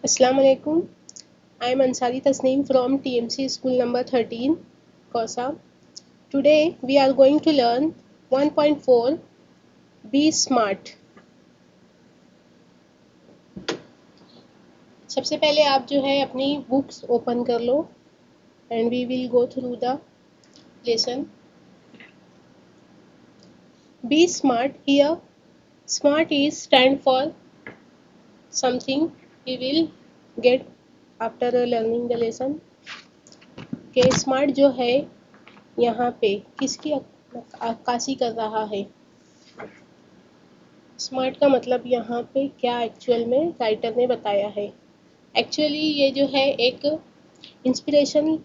Assalamu alaikum. I am Ansari Tasneem from TMC School number 13, Kosa. Today we are going to learn 1.4 Be Smart. सबसे पहले आप जो है अपनी books open कर लो and we will go through the lesson. Be smart. Here smart is stand for something we will get after learning the lesson. के smart जो है यहाँ पे किसकी अक्कासी कर रहा है। स्मार्ट का मतलब यहाँ पे क्या एक्चुअल में राइटर ने बताया है। एक्चुअली ये जो है एक इंस्पिरेशन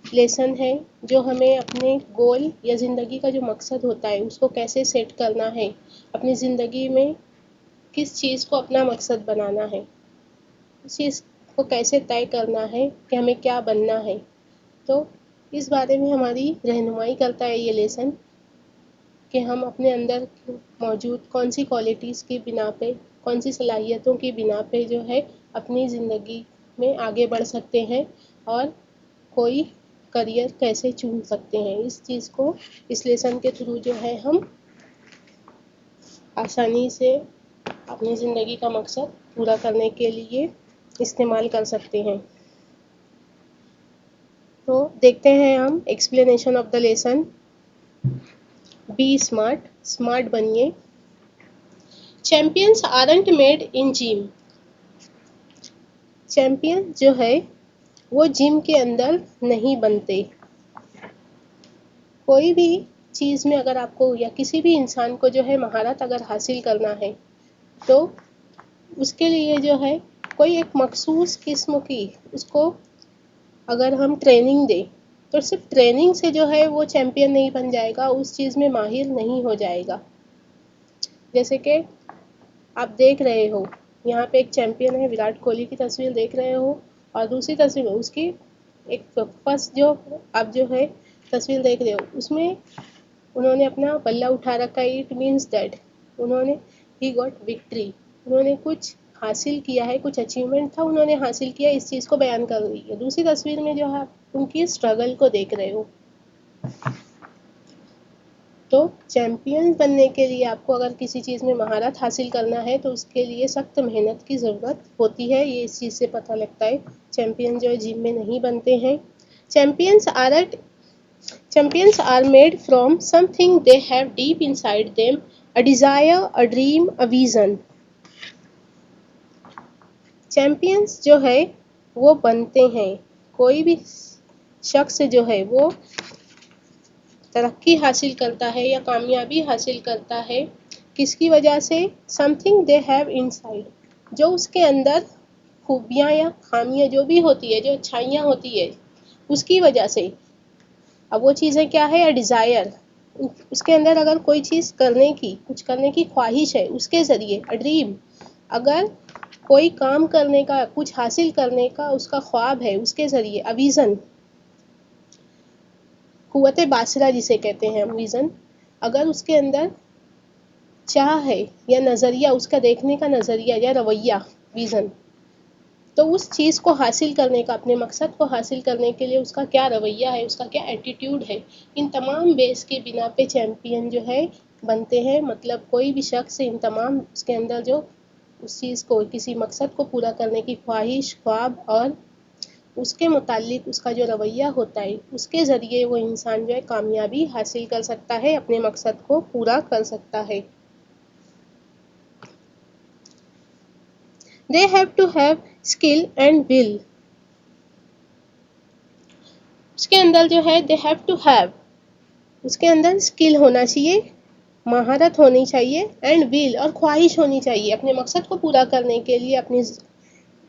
लेसन है जो हमें अपने गोल या ज़िंदगी का जो मकसद होता है उसको कैसे सेट करना है, अपनी ज़िंदगी में किस चीज़ को अपना मकसद बनाना है, उस चीज़ को कैसे तय करना है कि हमें क्या बनना है। तो इस बारे में हमारी रहनुमाई करता है ये लेसन कि हम अपने अंदर मौजूद कौन सी क्वालिटीज़ की बिना पे, कौन सी सलाहियतों की बिना पे जो है अपनी ज़िंदगी में आगे बढ़ सकते हैं और कोई करियर कैसे चुन सकते हैं। इस चीज़ को इस लेसन के थ्रू जो है हम आसानी से अपनी ज़िंदगी का मकसद पूरा करने के लिए इस्तेमाल कर सकते हैं। तो देखते हैं हम explanation of the lesson. Be smart, smart बनिए। Champions aren't made in gym. Champion जो है वो जिम के अंदर नहीं बनते। कोई भी चीज़ में अगर आपको या किसी भी इंसान को जो है महारत अगर हासिल करना है तो उसके लिए जो है कोई एक मखसूस किस्म की उसको अगर हम ट्रेनिंग दें तो सिर्फ ट्रेनिंग से जो है वो चैंपियन नहीं बन जाएगा, उस चीज़ में माहिर नहीं हो जाएगा। जैसे कि आप देख रहे हो यहाँ पे एक चैंपियन है, विराट कोहली की तस्वीर देख रहे हो और दूसरी तस्वीर में उसकी एक फर्स्ट जो आप जो है तस्वीर देख रहे हो उसमें उन्होंने अपना बल्ला उठा रखा है। इट मीन्स दैट उन्होंने ही गॉट विक्ट्री, उन्होंने कुछ हासिल किया है, कुछ अचीवमेंट था उन्होंने हासिल किया, इस चीज़ को बयान कर रही है। दूसरी तस्वीर में जो है आप उनकी स्ट्रगल को देख रहे हो। तो चैंपियन बनने के लिए आपको अगर किसी चीज़ में महारत हासिल करना है तो उसके लिए सख्त मेहनत की ज़रूरत होती है। ये इस चीज़ से पता लगता है। चैंपियन जो है जिम में नहीं बनते हैं। Champions are made from something they have deep inside them, a desire, a dream, a vision. Champions जो है वो बनते हैं, कोई भी शख्स जो है वो तरक्की हासिल करता है या कामयाबी हासिल करता है किसकी वजह से? समथिंग दे हैव इनसाइड, जो उसके अंदर खूबियाँ या खामियाँ जो भी होती है, जो अच्छाइयाँ होती है उसकी वजह से। अब वो चीज़ें क्या है? या डिज़ायर, उसके अंदर अगर कोई चीज़ करने की, कुछ करने की ख्वाहिश है उसके ज़रिए। अ ड्रीम, अगर कोई काम करने का, कुछ हासिल करने का उसका ख्वाब है उसके ज़रिए। अ विज़न, कुव्वत बासरा जिसे कहते हैं हम, विज़न, अगर उसके अंदर चाह है या नज़रिया, उसका देखने का नज़रिया या रवैया, विज़न, तो उस चीज़ को हासिल करने का, अपने मकसद को हासिल करने के लिए उसका क्या रवैया है, उसका क्या एटीट्यूड है, इन तमाम बेस के बिना पे चैंपियन जो है बनते हैं। मतलब कोई भी शख्स इन तमाम उसके अंदर जो उस चीज़ को, किसी मकसद को पूरा करने की ख्वाहिश, ख्वाब और उसके मुतालिक उसका जो रवैया होता है उसके ज़रिए वो इंसान जो है कामयाबी हासिल कर सकता है, अपने मकसद को पूरा कर सकता है। They have to have skill and will. उसके अंदर जो है they have to have, उसके अंदर स्किल होना चाहिए, महारत होनी चाहिए, एंड विल, और ख्वाहिश होनी चाहिए अपने मकसद को पूरा करने के लिए, अपनी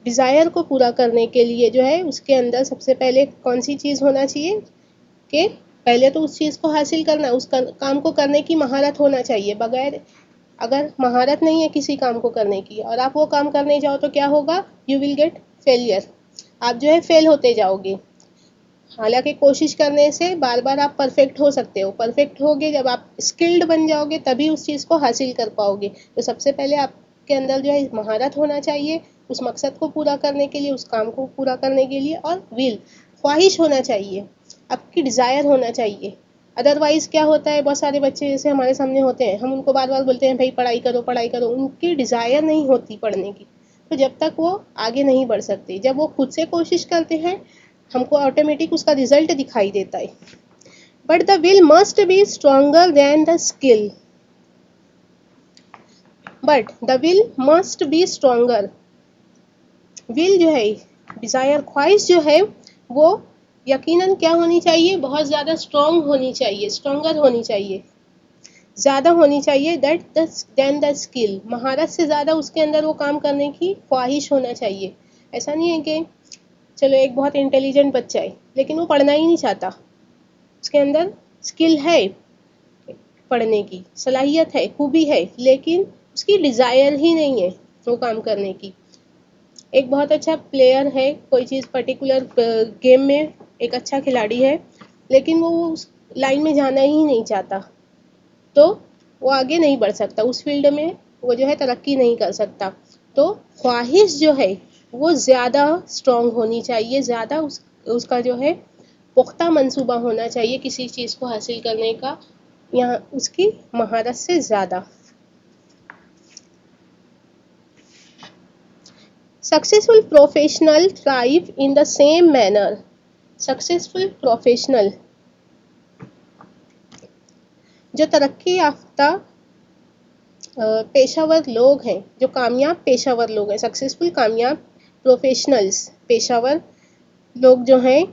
डिज़ायर को पूरा करने के लिए जो है उसके अंदर सबसे पहले कौन सी चीज़ होना चाहिए कि पहले तो उस चीज़ को हासिल करना, उस काम को करने की महारत होना चाहिए। बगैर अगर महारत नहीं है किसी काम को करने की और आप वो काम करने जाओ तो क्या होगा? यू विल गेट फेलियर, आप जो है फेल होते जाओगे। हालांकि कोशिश करने से बार बार आप परफेक्ट हो सकते हो। परफेक्ट होगे जब आप स्किल्ड बन जाओगे तभी उस चीज़ को हासिल कर पाओगे। तो सबसे पहले आप के अंदर जो है महारत होना चाहिए उस मकसद को पूरा करने के लिए, उस काम को पूरा करने के लिए, और विल, ख्वाहिश होना चाहिए, आपकी डिज़ायर होना चाहिए। अदरवाइज़ क्या होता है, बहुत सारे बच्चे जैसे हमारे सामने होते हैं, हम उनको बार बार बोलते हैं भाई पढ़ाई करो, उनकी डिज़ायर नहीं होती पढ़ने की, तो जब तक वो आगे नहीं बढ़ सकते। जब वो खुद से कोशिश करते हैं, हमको ऑटोमेटिक उसका रिजल्ट दिखाई देता है। But the will must be stronger than the skill. But the will must be stronger. Will जो है, डिज़ायर, ख्वाहिश जो है, वो यकीनन क्या होनी चाहिए, बहुत ज़्यादा स्ट्रॉन्ग होनी चाहिए, स्ट्रॉन्गर होनी चाहिए, ज़्यादा होनी चाहिए देन द स्किल। महारत से ज़्यादा उसके अंदर वो काम करने की ख्वाहिश होना चाहिए। ऐसा नहीं है कि चलो एक बहुत इंटेलिजेंट बच्चा है लेकिन वो पढ़ना ही नहीं चाहता, उसके अंदर स्किल है, पढ़ने की सलाहियत है, खूबी है, लेकिन उसकी डिज़ायर ही नहीं है वो काम करने की। एक बहुत अच्छा प्लेयर है, कोई चीज़ पर्टिकुलर गेम में एक अच्छा खिलाड़ी है, लेकिन वो उस लाइन में जाना ही नहीं चाहता, तो वो आगे नहीं बढ़ सकता, उस फील्ड में वो जो है तरक्की नहीं कर सकता। तो ख्वाहिश जो है वो ज़्यादा स्ट्रॉन्ग होनी चाहिए, ज़्यादा उसका जो है पुख्ता मंसूबा होना चाहिए किसी चीज़ को हासिल करने का, यहाँ उसकी महारत से ज़्यादा। Successful professional thrive in the same manner. Successful professional, जो तरक्की याफ्ता पेशावर लोग हैं, जो कामयाब पेशावर लोग हैं, सक्सेसफुल कामयाब प्रोफेशनल्स, पेशावर लोग जो हैं,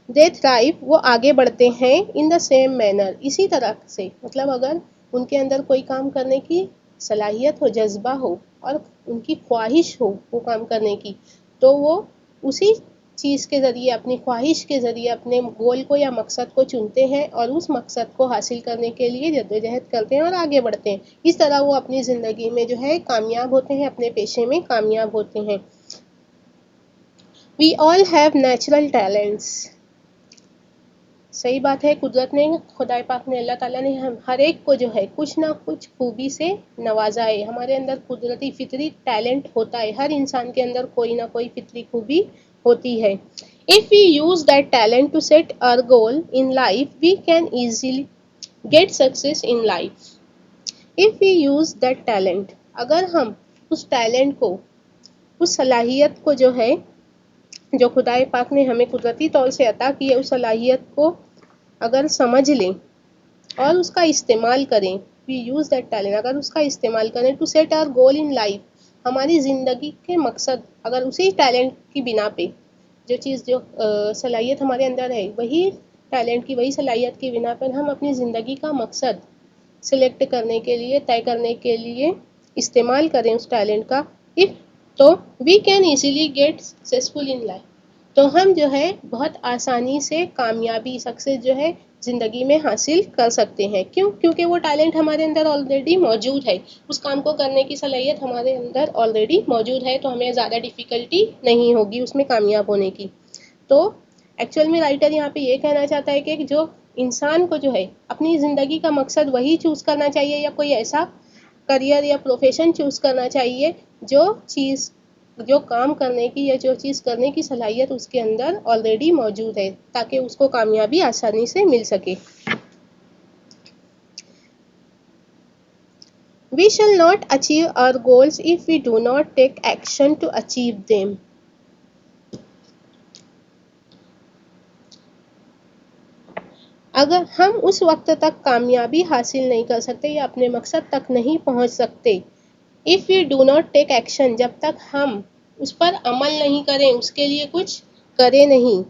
दे थ्राइव, वो आगे बढ़ते हैं, इन द सेम मैनर, इसी तरह से। मतलब अगर उनके अंदर कोई काम करने की सलाहियत हो, जज्बा हो और उनकी ख्वाहिश हो वो काम करने की, तो वो उसी चीज़ के ज़रिए, अपनी ख्वाहिश के ज़रिए अपने गोल को या मकसद को चुनते हैं और उस मकसद को हासिल करने के लिए जद्दोजहद करते हैं और आगे बढ़ते हैं। इस तरह वो अपनी ज़िंदगी में जो है कामयाब होते हैं, अपने पेशे में कामयाब होते हैं। We all have natural talents. सही बात है, कुदरत ने, खुदाई पाक ने, अल्लाह ताला ने हम हर एक को जो है कुछ ना कुछ खूबी से नवाजा है। हमारे अंदर कुदरती फितरी टैलेंट होता है, हर इंसान के अंदर कोई ना कोई फितरी खूबी होती है। If we use that talent to set our goal in life, we can easily get success in life. If we use that talent, अगर हम उस टैलेंट को, उस सलाहियत को जो है, जो खुदाई पाक ने हमें कुदरती तौर से अता की है, उस सलाहियत को अगर समझ लें और उसका इस्तेमाल करें, वी यूज़ दैट टैलेंट, अगर उसका इस्तेमाल करें to set our goal in life, हमारी ज़िंदगी के मकसद, अगर उसी टैलेंट की बिना पे, जो चीज़, जो सलाहियत हमारे अंदर है, वही टैलेंट की, वही सलाहियत की बिना पर हम अपनी ज़िंदगी का मकसद सिलेक्ट करने के लिए, तय करने के लिए इस्तेमाल करें उस टैलेंट का, इफ़, तो we can easily get successful in life, तो हम जो है बहुत आसानी से कामयाबी, सक्सेस जो है ज़िंदगी में हासिल कर सकते हैं। क्यों? क्योंकि वो टैलेंट हमारे अंदर ऑलरेडी मौजूद है, उस काम को करने की सलाहियत हमारे अंदर ऑलरेडी मौजूद है, तो हमें ज़्यादा डिफ़िकल्टी नहीं होगी उसमें कामयाब होने की। तो एक्चुअल में राइटर यहाँ पे ये कहना चाहता है कि जो इंसान को जो है अपनी ज़िंदगी का मकसद वही चूज़ करना चाहिए, या कोई ऐसा करियर या प्रोफेशन चूज़ करना चाहिए जो चीज़, जो काम करने की या जो चीज़ करने की सलाहियत उसके अंदर ऑलरेडी मौजूद है, ताकि उसको कामयाबी आसानी से मिल सके। We shall not achieve our goals if we do not take action to achieve them. अगर हम उस वक्त तक कामयाबी हासिल नहीं कर सकते या अपने मकसद तक नहीं पहुंच सकते, if we do not take action, जब तक हम उस पर अमल नहीं करें, उसके लिए कुछ करें नहीं,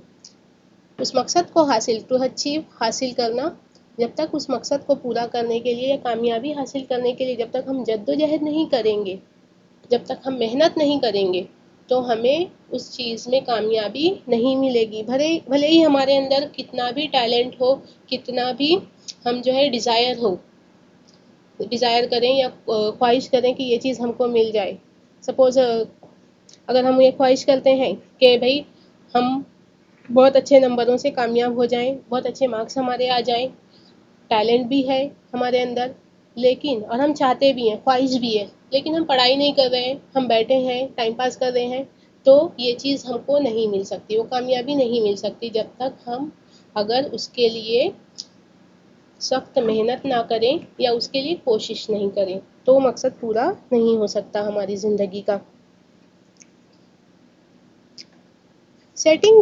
उस मकसद को हासिल, टू अचीव, हासिल करना, जब तक उस मकसद को पूरा करने के लिए या कामयाबी हासिल करने के लिए जब तक हम जद्दोजहद नहीं करेंगे, जब तक हम मेहनत नहीं करेंगे, तो हमें उस चीज़ में कामयाबी नहीं मिलेगी। भले भले ही हमारे अंदर कितना भी टैलेंट हो, कितना भी हम जो है डिज़ायर करें या ख्वाहिश करें कि ये चीज़ हमको मिल जाए। सपोज़ अगर हम ये ख्वाहिश करते हैं कि भाई हम बहुत अच्छे नंबरों से कामयाब हो जाएं, बहुत अच्छे मार्क्स हमारे आ जाएं, टैलेंट भी है हमारे अंदर, लेकिन और हम चाहते भी हैं, ख्वाहिश भी है, लेकिन हम पढ़ाई नहीं कर रहे हैं, हम बैठे हैं, टाइम पास कर रहे हैं, तो ये चीज़ हमको नहीं मिल सकती, वो कामयाबी नहीं मिल सकती जब तक हम अगर उसके लिए सख्त मेहनत ना करें या उसके लिए कोशिश नहीं करें, तो मकसद पूरा नहीं हो सकता हमारी ज़िंदगी का। Setting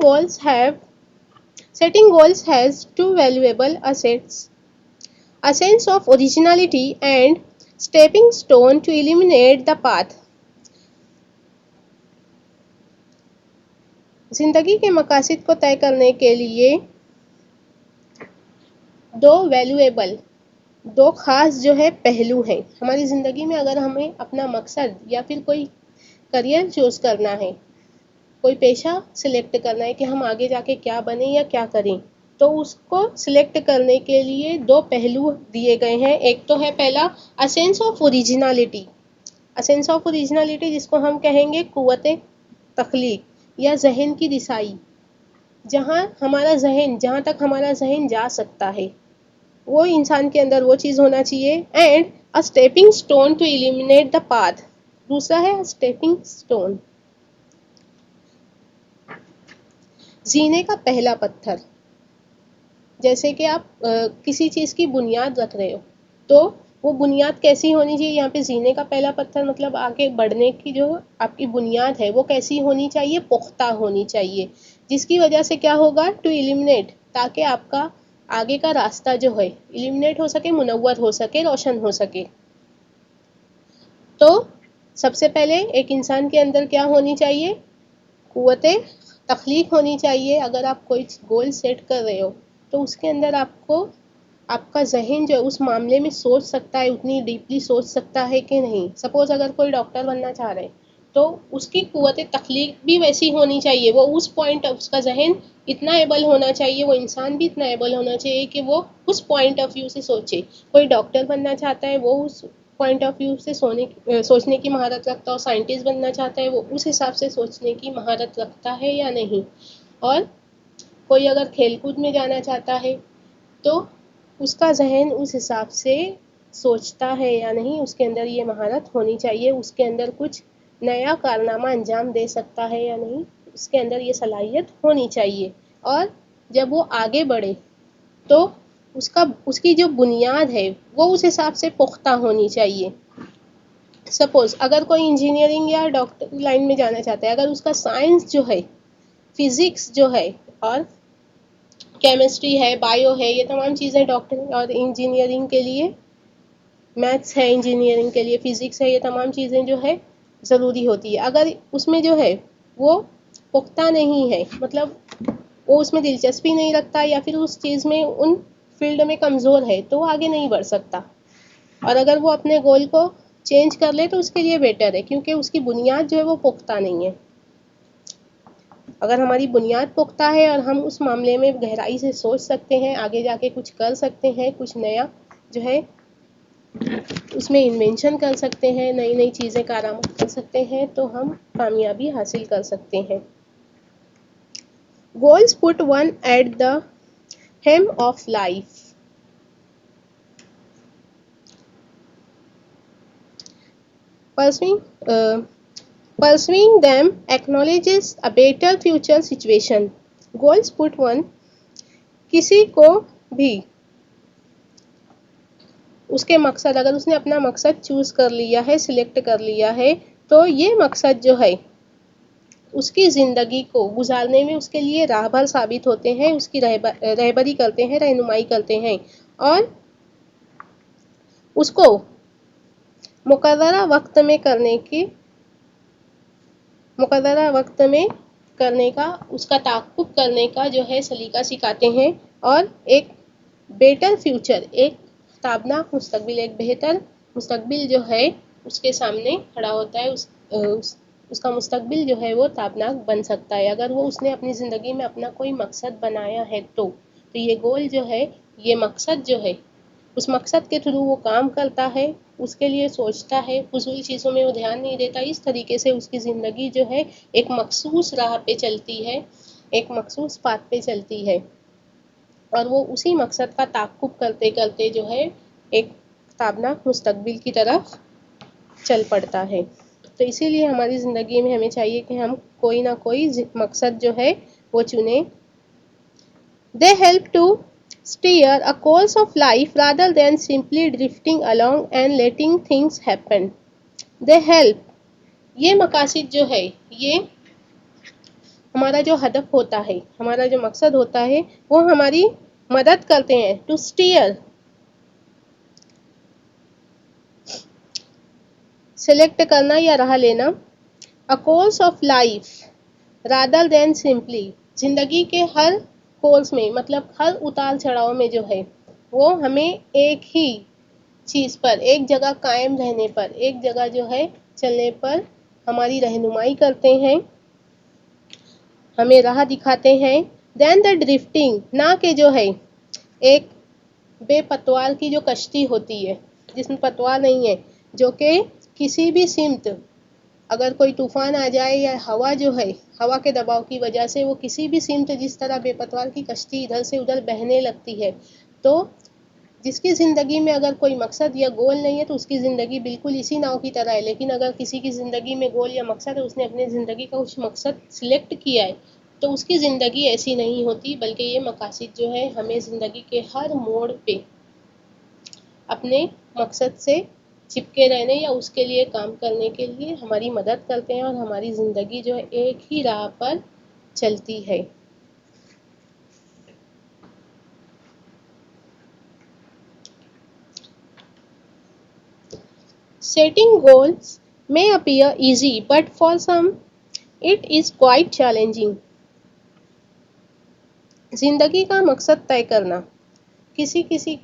goals has two valuable assets: a sense of originality and stepping stone to eliminate the path. जिंदगी के मकासद को तय करने के लिए दो खास जो है पहलू हैं हमारी ज़िंदगी में। अगर हमें अपना मकसद या फिर कोई करियर चूज़ करना है, कोई पेशा सिलेक्ट करना है कि हम आगे जाके क्या बने या क्या करें, तो उसको सिलेक्ट करने के लिए दो पहलू दिए गए हैं। एक तो है पहला a sense of originality. A sense of originality जिसको हम कहेंगे कुव्वत तख्लीक या जहन की रिसाई, जहाँ तक हमारा जहन जा सकता है वो इंसान के अंदर वो चीज़ होना चाहिए। And a stepping stone to eliminate the path, दूसरा है स्टेपिंग स्टोन, जीने का पहला पत्थर। जैसे कि आप किसी चीज़ की बुनियाद रख रहे हो, तो वो बुनियाद कैसी होनी चाहिए, यहाँ पे जीने का पहला पत्थर मतलब आगे बढ़ने की जो आपकी बुनियाद है वो कैसी होनी चाहिए, पुख्ता होनी चाहिए, जिसकी वजह से क्या होगा, टू एलिमिनेट, ताकि आपका आगे का रास्ता जो है एलिमिनेट हो सके, मुनव्वर हो सके, रोशन हो सके। तो सबसे पहले एक इंसान के अंदर क्या होनी चाहिए, कुव्वत तख्लीक होनी चाहिए। अगर आप कोई गोल सेट कर रहे हो तो उसके अंदर आपका जहन जो है उस मामले में सोच सकता है, उतनी डीपली सोच सकता है कि नहीं। सपोज अगर कोई डॉक्टर बनना चाह रहे हैं तो उसकी कुव्वत तख्लीक भी वैसी होनी चाहिए, वो उस पॉइंट उसका जहन इतना एबल होना चाहिए, वो इंसान भी इतना एबल होना चाहिए कि वो उस पॉइंट ऑफ व्यू से सोचे। कोई डॉक्टर बनना चाहता है, वो उस पॉइंट ऑफ व्यू से सोचने की महारत रखता है, साइंटिस्ट बनना चाहता है, वो उस हिसाब से सोचने की महारत रखता है या नहीं। और कोई अगर खेलकूद में जाना चाहता है तो उसका जहन उस हिसाब से सोचता है या नहीं, उसके अंदर ये महारत होनी चाहिए, उसके अंदर कुछ नया कारनामा अंजाम दे सकता है या नहीं, उसके अंदर ये सलाहियत होनी चाहिए। और जब वो आगे बढ़े तो उसकी जो बुनियाद है वो उस हिसाब से पुख्ता होनी चाहिए। सपोज अगर कोई इंजीनियरिंग या डॉक्टर लाइन में जाना चाहता है, अगर उसका साइंस जो है, फिजिक्स जो है और केमिस्ट्री है, बायो है, ये तमाम चीज़ें डॉक्टर और इंजीनियरिंग के लिए, मैथ्स है इंजीनियरिंग के लिए, फिजिक्स है, ये तमाम चीज़ें जो है ज़रूरी होती है। अगर उसमें जो है वो पुख्ता नहीं है, मतलब वो उसमें दिलचस्पी नहीं रखता या फिर उस चीज़ में उन फील्ड में कमज़ोर है, तो वो आगे नहीं बढ़ सकता। और अगर वो अपने गोल को चेंज कर ले तो उसके लिए बेटर है, क्योंकि उसकी बुनियाद जो है वो पुख्ता नहीं है। अगर हमारी बुनियाद पुख्ता है और हम उस मामले में गहराई से सोच सकते हैं, आगे जाके कुछ कर सकते हैं, कुछ नया जो है उसमें इन्वेंशन कर सकते हैं, नई नई चीज़ें कारामद कर सकते हैं, तो हम कामयाबी हासिल कर सकते हैं। Goals put one at the helm of life. Pursuing them acknowledges a better future situation. Goals put one, किसी को भी उसके मकसद, अगर उसने अपना मकसद चूज़ कर लिया है, सिलेक्ट कर लिया है, तो ये मकसद जो है उसकी ज़िंदगी को गुजारने में उसके लिए राहबर साबित होते हैं, उसकी रहबरी करते हैं, रहनुमाई करते हैं, और उसको मुकर्ररा वक्त में करने का, उसका ताक़ुब करने का जो है सलीका सिखाते हैं, और एक बेटर फ्यूचर, एक ताबनाक मुस्तकबिल, एक बेहतर मुस्तकबिल जो है उसके सामने खड़ा होता है। उसका मुस्तकबिल जो है वो ताबनाक बन सकता है अगर वो उसने अपनी ज़िंदगी में अपना कोई मकसद बनाया है। तो ये गोल जो है, ये मकसद जो है, उस मकसद के थ्रू वो काम करता है, उसके लिए सोचता है, फजूल चीज़ों में वो ध्यान नहीं देता। इस तरीके से उसकी ज़िंदगी जो है एक मखसूस राह पे चलती है, एक मखसूस पाथ पे चलती है, और वो उसी मकसद का ताक़ुब करते करते जो है एक ताबनाक मुस्तकबिल की तरफ चल पड़ता है। तो इसीलिए हमारी ज़िंदगी में हमें चाहिए कि हम कोई ना कोई मकसद जो है वो चुने। They help to steer a course of life rather than simply drifting along and letting things happen. They help, ये मकासद जो है, ये हमारा जो हदफ होता है, हमारा जो मकसद होता है, वो हमारी मदद करते हैं टू स्टीयर, सिलेक्ट करना या राह लेना, a course of life rather than simply, जिंदगी के हर कोर्स में मतलब हर उतार चढ़ाव में जो है वो हमें एक ही चीज़ पर, एक जगह कायम रहने पर, एक जगह जो है चलने पर हमारी रहनुमाई करते हैं, हमें राह दिखाते हैं। देन द ड्रिफ्टिंग, ना कि जो है एक बेपतवार की जो कश्ती होती है जिसमें पतवार नहीं है, जो कि किसी भी सिमत अगर कोई तूफान आ जाए या हवा जो है, हवा के दबाव की वजह से वो किसी भी सिमत जिस तरह बेपतवार की कश्ती इधर से उधर बहने लगती है। तो जिसकी ज़िंदगी में अगर कोई मकसद या गोल नहीं है तो उसकी ज़िंदगी बिल्कुल इसी नाव की तरह है। लेकिन अगर किसी की ज़िंदगी में गोल या मकसद है, उसने अपनी ज़िंदगी का कुछ मकसद सिलेक्ट किया है, तो उसकी ज़िंदगी ऐसी नहीं होती, बल्कि ये मकासद जो है हमें ज़िंदगी के हर मोड़ पे अपने मकसद से चिपके रहने या उसके लिए काम करने के लिए हमारी मदद करते हैं और हमारी ज़िंदगी जो है एक ही राह पर चलती है। Setting goals may appear easy, but for some it is quite challenging. ज़िंदगी का मकसद तय करना किसी किसी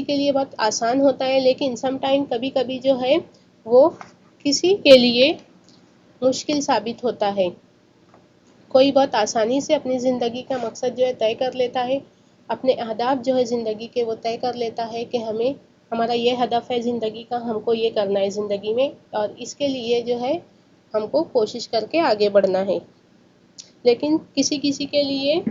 के लिए बहुत आसान होता है, लेकिन सम टाइम कभी कभी जो है वो किसी के लिए मुश्किल साबित होता है। कोई बहुत आसानी से अपनी ज़िंदगी का मकसद जो है तय कर लेता है, अपने अहदाफ जो है ज़िंदगी के वो तय कर लेता है कि हमें हमारा ये हदफ है ज़िंदगी का, हमको ये करना है ज़िंदगी में और इसके लिए जो है हमको कोशिश करके आगे बढ़ना है। लेकिन किसी किसी के लिए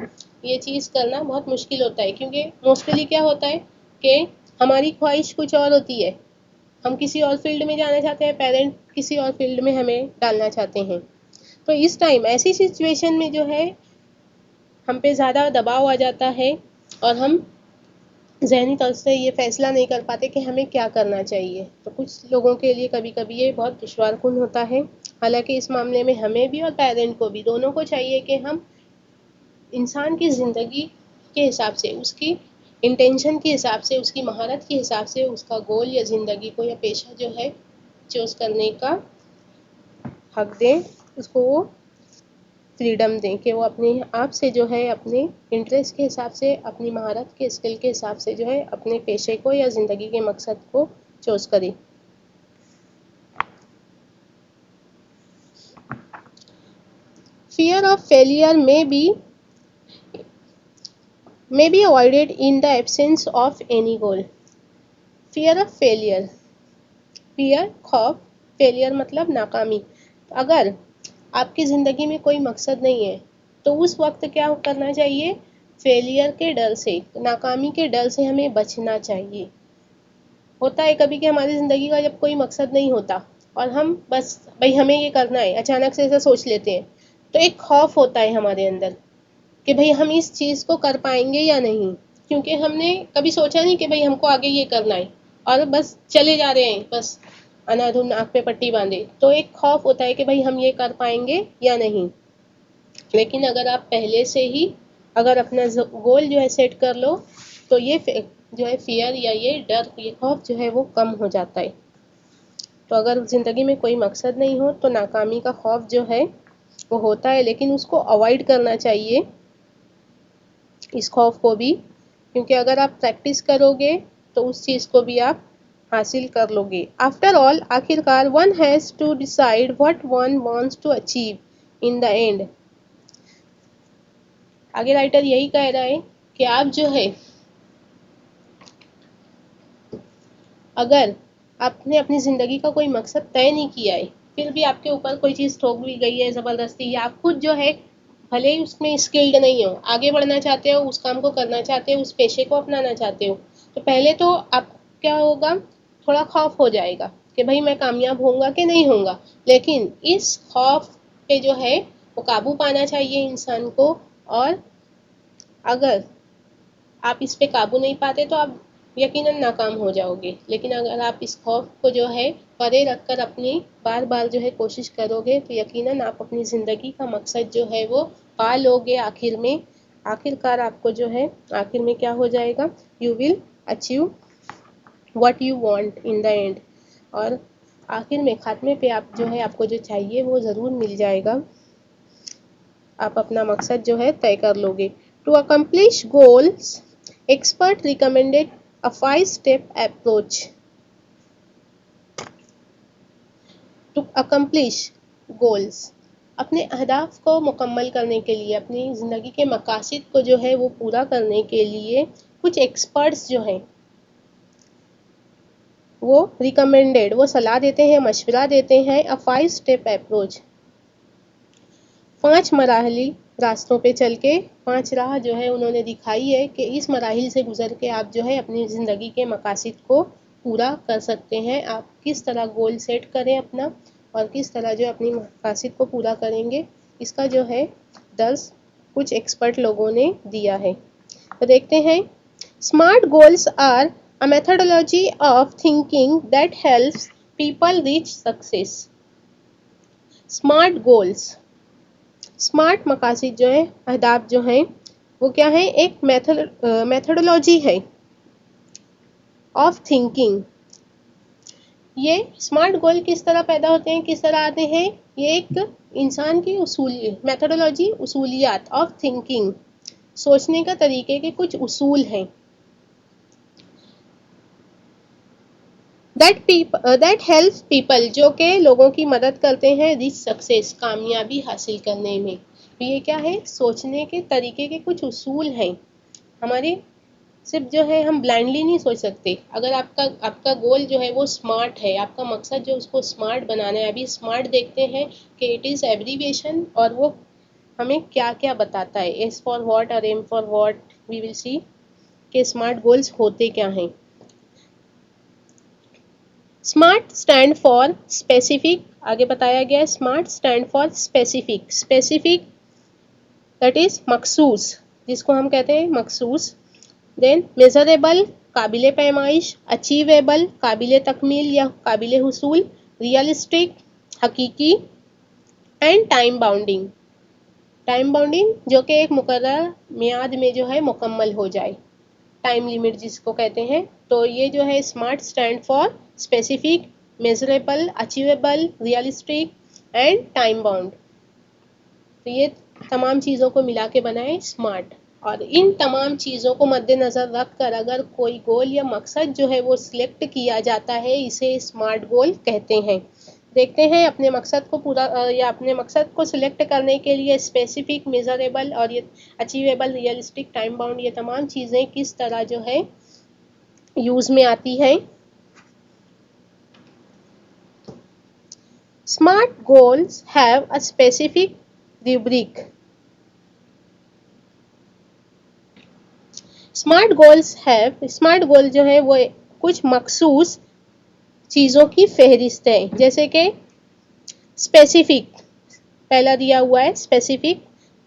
ये चीज़ करना बहुत मुश्किल होता है, क्योंकि मोस्टली क्या होता है कि हमारी ख्वाहिश कुछ और होती है, हम किसी और फील्ड में जाना चाहते हैं, पेरेंट किसी और फील्ड में हमें डालना चाहते हैं। तो इस टाइम ऐसी सिचुएशन में जो है हम पे ज़्यादा दबाव आ जाता है और हम ज़हनी तौर से ये फैसला नहीं कर पाते कि हमें क्या करना चाहिए। तो कुछ लोगों के लिए कभी कभी ये बहुत दुश्वारकुन होता है। हालांकि इस मामले में हमें भी और पेरेंट को भी, दोनों को चाहिए कि हम इंसान की ज़िंदगी के हिसाब से, उसकी इंटेंशन के हिसाब से, उसकी महारत के हिसाब से उसका गोल या ज़िंदगी को या पेशा जो है चूज़ करने का हक दें, उसको वो फ्रीडम दें कि वो अपने आप से जो है अपने इंटरेस्ट के हिसाब से, अपनी महारत के स्किल के हिसाब से जो है अपने पेशे को या ज़िंदगी के मकसद को चूज़ करें। Fear of failure may be avoided in the absence of any goal. Fear of failure, fear खौफ, फेलियर मतलब नाकामी। अगर आपकी ज़िंदगी में कोई मकसद नहीं है तो उस वक्त क्या करना चाहिए, फेलियर के डर से, नाकामी के डर से हमें बचना चाहिए। होता है कभी कि हमारी ज़िंदगी का जब कोई मकसद नहीं होता और हम बस भाई हमें ये करना है, अचानक से ऐसा सोच लेते हैं, तो एक खौफ होता है हमारे अंदर कि भाई हम इस चीज़ को कर पाएंगे या नहीं, क्योंकि हमने कभी सोचा नहीं कि भाई हमको आगे ये करना है और बस चले जा रहे हैं, बस अनाधुन आँख पे पट्टी बांधे। तो एक खौफ होता है कि भाई हम ये कर पाएंगे या नहीं। लेकिन अगर आप पहले से ही अगर अपना गोल जो है सेट कर लो तो ये जो है फियर या ये डर, ये खौफ जो है वो कम हो जाता है। तो अगर ज़िंदगी में कोई मकसद नहीं हो तो नाकामी का खौफ जो है वो होता है, लेकिन उसको अवॉइड करना चाहिए, इस खौफ को भी, क्योंकि अगर आप प्रैक्टिस करोगे तो उस चीज़ को भी आप हासिल कर लोगे। आफ्टर ऑल, आखिरकार one has to decide what one wants to achieve in the end. आगे राइटर यही कह रहा है कि आप जो है अगर आपने अपनी ज़िंदगी का कोई मकसद तय नहीं किया है, फिर भी आपके ऊपर कोई चीज़ थोप दी गई है ज़बरदस्ती, या आप खुद जो है भले ही उसमें स्किल्ड नहीं हो, आगे बढ़ना चाहते हो, उस काम को करना चाहते हो, उस पेशे को अपनाना चाहते हो, तो पहले तो आप क्या होगा, थोड़ा खौफ हो जाएगा कि भाई मैं कामयाब होऊंगा कि नहीं होऊंगा। लेकिन इस खौफ पे जो है वो काबू पाना चाहिए इंसान को। और अगर आप इस पे काबू नहीं पाते तो आप यकीनन नाकाम हो जाओगे। लेकिन अगर आप इस खौफ को जो है परे रखकर अपनी बार बार जो है कोशिश करोगे तो यकीनन आप अपनी ज़िंदगी का मकसद जो है वो पा लोगे। आखिर में आखिरकार आपको जो है आखिर में क्या हो जाएगा, you will achieve what you want in the and. और आखिर में खात्मे पे आप जो है आपको जो चाहिए वो ज़रूर मिल जाएगा। आप अपना मकसद जो है तय कर लोगे। To accomplish goals expert recommended a 5 step approach. To accomplish goals, अपने अहदाफ को मुकम्मल करने के लिए, अपनी ज़िंदगी के मकासद को जो है वो पूरा करने के लिए कुछ एक्सपर्ट्स जो हैं वो रिकमेंडेड, वो सलाह देते हैं, मशवरा देते हैं अ 5 स्टेप अप्रोच। 5 मराहली रास्तों पे चल के 5 राह जो है उन्होंने दिखाई है कि इस मराहिल से गुजर के आप जो है अपनी ज़िंदगी के मकासद को पूरा कर सकते हैं। आप किस तरह गोल सेट करें अपना और किस तरह जो अपनी मकासद को पूरा करेंगे, इसका जो है 10 कुछ एक्सपर्ट लोगों ने दिया है। तो देखते हैं। Smart goals are a methodology of thinking that helps people reach success. Smart goals, smart मकासद जो है, अहदाफ जो हैं वो क्या है, एक मेथोडोलॉजी है ऑफ थिंकिंग। ये स्मार्ट गोल किस तरह पैदा होते हैं, किस तरह आते हैं, ये एक इंसान की उसूली मेथोडोलॉजी, उसूलियात ऑफ थिंकिंग, सोचने का तरीके के कुछ उसूल हैं। दैट हेल्प पीपल, जो कि लोगों की मदद करते हैं रिच सक्सेस, कामयाबी हासिल करने में। तो ये क्या है, सोचने के तरीके के कुछ उसूल हैं हमारे। सिर्फ जो है हम ब्लाइंडली नहीं सोच सकते। अगर आपका गोल जो है वो स्मार्ट है, आपका मकसद जो उसको स्मार्ट बनाना है। अभी स्मार्ट देखते हैं कि इट इज़ एब्रीविएशन और वो हमें क्या क्या बताता है। एस फॉर व्हाट और M for what, we will see कि स्मार्ट गोल्स होते क्या हैं। स्मार्ट स्टैंड फॉर स्पेसिफिक, आगे बताया गया है smart stand for specific. Specific that is मखसूस, जिसको हम कहते हैं मखसूस। देन मेजरेबल, काबिल पैमाइश। अचीवेबल, काबिल तकमील या काबिल हुसूल। रियलिस्टिक, हकीकी। And time bounding, time bounding जो कि एक मुकर्रर मियाद में जो है मुकम्मल हो जाए, टाइम लिमिट जिसको कहते हैं। तो ये जो है smart stand for specific, measurable, achievable, realistic and time bound. तो ये तमाम चीज़ों को मिला के बनाए स्मार्ट। और इन तमाम चीज़ों को मद्देनज़र रख कर अगर कोई गोल या मकसद जो है वो सिलेक्ट किया जाता है, इसे स्मार्ट गोल कहते हैं। देखते हैं अपने मकसद को पूरा या अपने मकसद को सिलेक्ट करने के लिए स्पेसिफिक, मेजरेबल और ये अचीवेबल, रियलिस्टिक, टाइम बाउंड, ये तमाम चीज़ें किस तरह जो है यूज़ में आती हैं। Smart goals have a specific rubric. Smart गोल जो है वो कुछ मखसूस चीज़ों की फहरिस्त है। जैसे कि स्पेसिफिक, पहला दिया हुआ है स्पेसिफिक,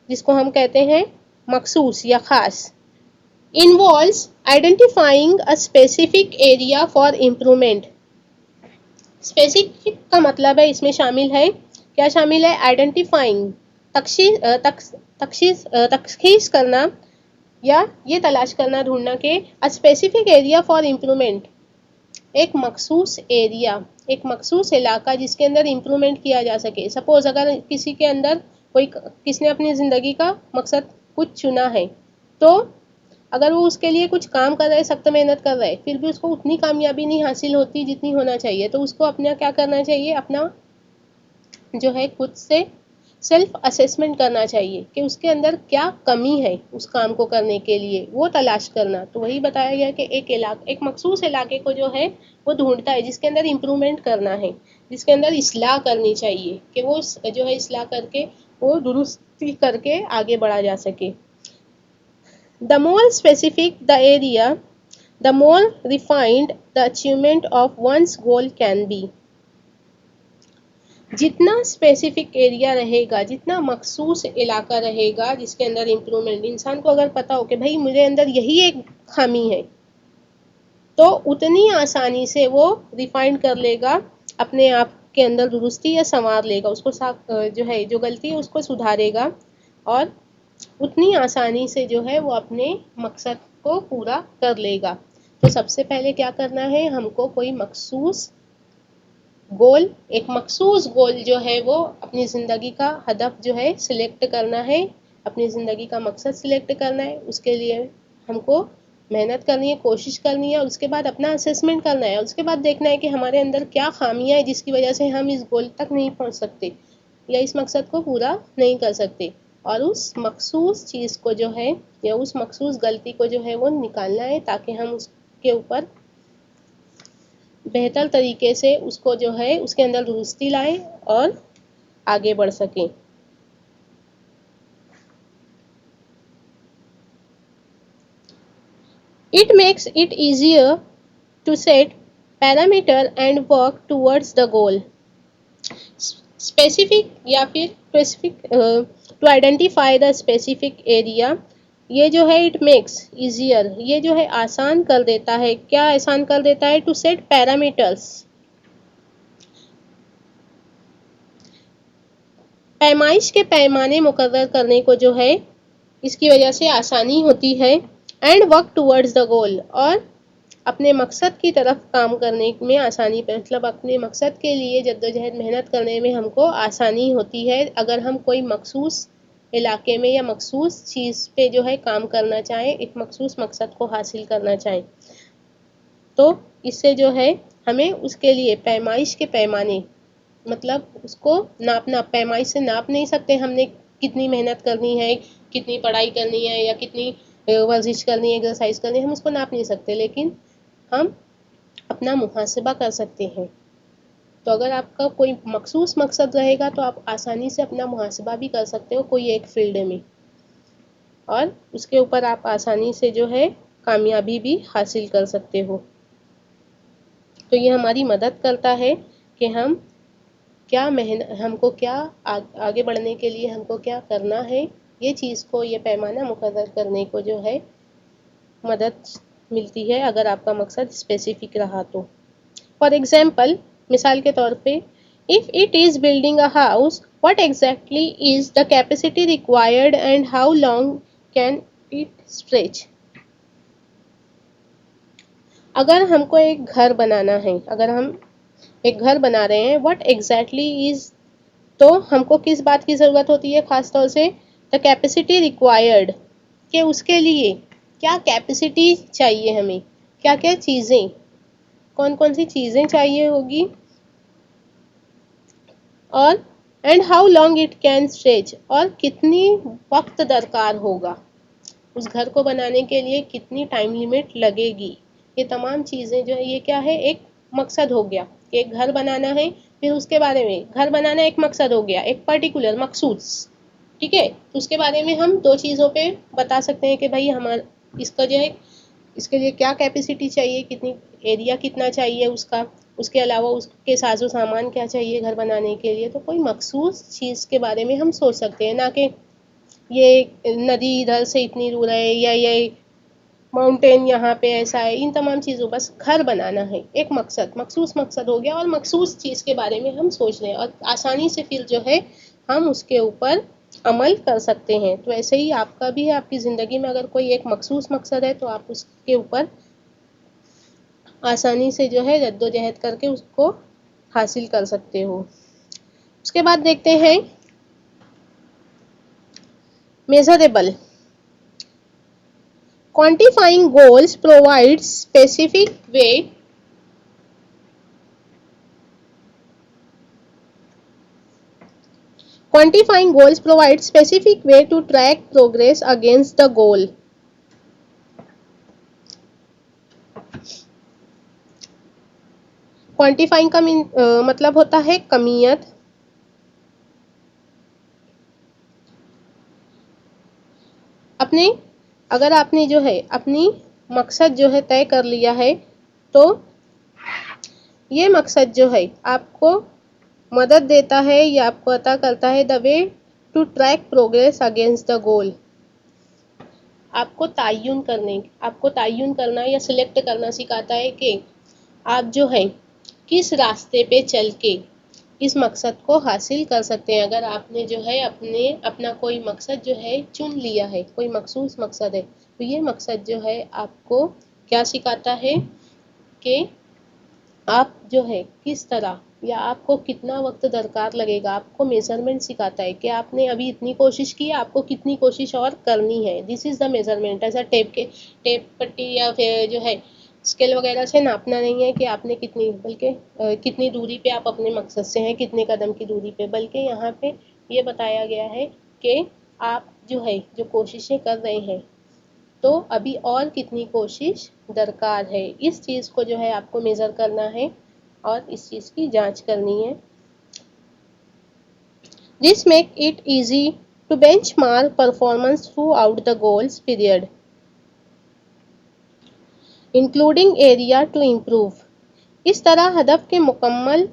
जिसको हम कहते हैं मखसूस या ख़ास। Involves identifying a specific area for improvement. Specific का मतलब है, इसमें शामिल है, क्या शामिल है, आइडेंटिफाइंग, तखशीस करना या ये तलाश करना, ढूंढना कि a specific area for improvement, एक मखसूस एरिया, एक मखसूस इलाका जिसके अंदर इम्प्रूवमेंट किया जा सके। सपोज अगर किसी के अंदर किसने अपनी ज़िंदगी का मकसद कुछ चुना है, तो अगर वो उसके लिए कुछ काम कर रहा है, सख्त मेहनत कर रहा है, फिर भी उसको उतनी कामयाबी नहीं हासिल होती जितनी होना चाहिए, तो उसको अपना क्या करना चाहिए, अपना जो है खुद से सेल्फ असेसमेंट करना चाहिए कि उसके अंदर क्या कमी है उस काम को करने के लिए, वो तलाश करना। तो वही बताया गया कि एक मखसूस इलाके को जो है वो ढूंढता है जिसके अंदर इम्प्रूवमेंट करना है, जिसके अंदर इस्लाह करनी चाहिए कि वो जो है इस्लाह करके वो दुरुस्ती करके आगे बढ़ा जा सके। The more specific the area the more refined the achievement of one's goal can be। जितना स्पेसिफिक एरिया रहेगा, जितना मखसूस इलाका रहेगा जिसके अंदर इम्प्रूवमेंट, इंसान को अगर पता हो कि भाई मुझे अंदर यही एक खामी है, तो उतनी आसानी से वो रिफाइंड कर लेगा, अपने आप के अंदर दुरुस्ती या संवार लेगा, उसको जो है जो गलती है उसको सुधारेगा, और उतनी आसानी से जो है वो अपने मकसद को पूरा कर लेगा। तो सबसे पहले क्या करना है, हमको कोई मखसूस गोल, एक मखसूस गोल जो है वो अपनी ज़िंदगी का हदफ जो है सिलेक्ट करना है, अपनी ज़िंदगी का मकसद सिलेक्ट करना है। उसके लिए हमको मेहनत करनी है, कोशिश करनी है, और उसके बाद अपना असेसमेंट करना है, और उसके बाद देखना है कि हमारे अंदर क्या खामियां है जिसकी वजह से हम इस गोल तक नहीं पहुंच सकते या इस मकसद को पूरा नहीं कर सकते, और उस मखसूस चीज़ को जो है या उस मखसूस गलती को जो है वो निकालना है, ताकि हम उसके ऊपर बेहतर तरीके से उसको जो है उसके अंदर दुरुस्ती लाएं और आगे बढ़ सकें। It makes it easier to set parameter and work towards the goal। Specific या फिर specific to identify the specific area, ये जो है इट मेक्स इजियर, ये जो है आसान कर देता है, क्या आसान कर देता है, टू सेट पैरामीटर्स, पैमाइश के पैमाने मुकर्रर करने को जो है इसकी वजह से आसानी होती है, and work towards the goal, और अपने मकसद की तरफ काम करने में आसानी, मतलब अपने मकसद के लिए जद्दोजहद मेहनत करने में हमको आसानी होती है, अगर हम कोई मखसूस इलाके में या मखसूस चीज़ पे जो है काम करना चाहें, एक मखसूस मकसद को हासिल करना चाहें, तो इससे जो है हमें उसके लिए पैमाइश के पैमाने, मतलब उसको नापना, पैमाइश से नाप नहीं सकते हमने कितनी मेहनत करनी है, कितनी पढ़ाई करनी है या कितनी वर्जिश करनी है, एक्सरसाइज करनी है, हम उसको नाप नहीं सकते, लेकिन हम अपना मुहासबा कर सकते हैं। तो अगर आपका कोई मखसूस मकसद रहेगा तो आप आसानी से अपना मुहासबा भी कर सकते हो कोई एक फील्ड में, और उसके ऊपर आप आसानी से जो है कामयाबी भी हासिल कर सकते हो। तो ये हमारी मदद करता है कि हम क्या हमको क्या आगे बढ़ने के लिए हमको क्या करना है, ये चीज़ को, ये पैमाना मुकर्रर करने को जो है मदद मिलती है, अगर आपका मकसद स्पेसिफिक रहा तो। फॉर एग्जाम्पल, मिसाल के तौर पे, if it is building a house, what exactly is the capacity required and how long can it stretch. अगर हमको एक घर बनाना है, अगर हम एक घर बना रहे हैं, व्हाट एग्जैक्टली इज़, तो हमको किस बात की ज़रूरत होती है ख़ास तौर से, द कैपेसिटी रिक्वायर्ड, कि उसके लिए क्या कैपेसिटी चाहिए, हमें क्या क्या चीज़ें, कौन कौन सी चीज़ें चाहिए होगी, और and how long it can stretch, और कितनी वक्त दरकार होगा, उस घर को बनाने के लिए कितनी टाइम लिमिट लगेगी। ये तमाम चीज़ें जो है, ये क्या है, एक मकसद हो गया कि एक घर बनाना है, फिर उसके बारे में, घर बनाना एक मकसद हो गया, एक पर्टिकुलर मखसूस, ठीक है, तो उसके बारे में हम दो चीज़ों पे बता सकते हैं कि भाई हमारा इसका जो है, इसके लिए क्या कैपेसिटी चाहिए, कितनी एरिया कितना चाहिए उसका, उसके अलावा उसके साजो सामान क्या चाहिए घर बनाने के लिए। तो कोई मखसूस चीज़ के बारे में हम सोच सकते हैं, ना कि ये नदी इधर से इतनी दूर है या ये माउंटेन यहाँ पे ऐसा है, इन तमाम चीज़ों, बस घर बनाना है, एक मकसद, मखसूस मकसद हो गया, और मखसूस चीज़ के बारे में हम सोच रहे हैं, और आसानी से फिर जो है हम उसके ऊपर अमल कर सकते हैं। तो ऐसे ही आपका भी है, आपकी ज़िंदगी में अगर कोई एक मखसूस मकसद है तो आप उसके ऊपर आसानी से जो है जद्दोजहद करके उसको हासिल कर सकते हो। उसके बाद देखते हैं measurable. Quantifying goals provides specific way Quantifying goals provides specific way to track progress against the goal. Quantifying का मतलब होता है कमियत, अपने, अगर आपने जो है अपनी मकसद जो है तय कर लिया है, तो ये मकसद जो है आपको मदद देता है या आपको अता करता है the way to track progress against the goal. आपको तय्युन करना या सिलेक्ट करना सिखाता है कि आप जो है किस रास्ते पे चल के इस मकसद को हासिल कर सकते हैं। अगर आपने जो है अपना कोई मकसद जो है चुन लिया है, कोई मखसूस मकसद है, तो ये मकसद जो है आपको क्या सिखाता है कि आप जो है किस तरह या आपको कितना वक्त दरकार लगेगा। आपको मेजरमेंट सिखाता है कि आपने अभी इतनी कोशिश की है, आपको कितनी कोशिश और करनी है। This is the measurement. ऐसा टेप पट्टी या फिर जो है स्केल वगैरह से नापना नहीं है कि आपने कितनी, बल्कि कितनी दूरी पे आप अपने मकसद से हैं, कितने कदम की दूरी पे, बल्कि यहाँ पे ये बताया गया है कि आप जो है जो कोशिशें कर रहे हैं, तो अभी और कितनी कोशिश दरकार है। इस चीज़ को जो है आपको मेज़र करना है और इस चीज़ की जांच करनी है। This make it easy to benchmark performance throughout the goals period including area to improve. इस तरह हदफ के मुकम्मल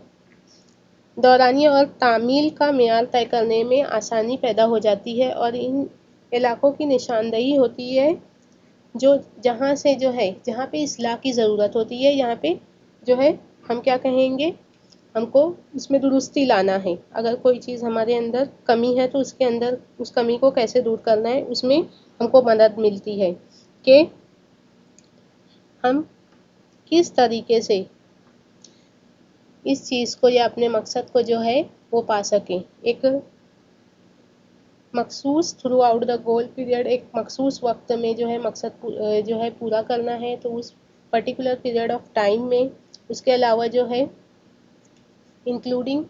दौरानिया और तामील का मेयार तय करने में आसानी पैदा हो जाती है और इन इलाकों की निशानदेही होती है जो जहाँ से जो है जहाँ पे इस्लाह की ज़रूरत होती है, यहाँ पे जो है हम क्या कहेंगे, हमको उसमें दुरुस्ती लाना है। अगर कोई चीज़ हमारे अंदर कमी है तो उसके अंदर उस कमी को कैसे दूर करना है, उसमें हमको मदद मिलती है कि हम किस तरीके से इस चीज़ को या अपने मकसद को जो है वो पा सकें। एक मखसूस through out the goal period, एक मखसूस वक्त में जो है मकसद जो है पूरा करना है, तो उस पर्टिकुलर पीरियड ऑफ टाइम में। उसके अलावा जो है including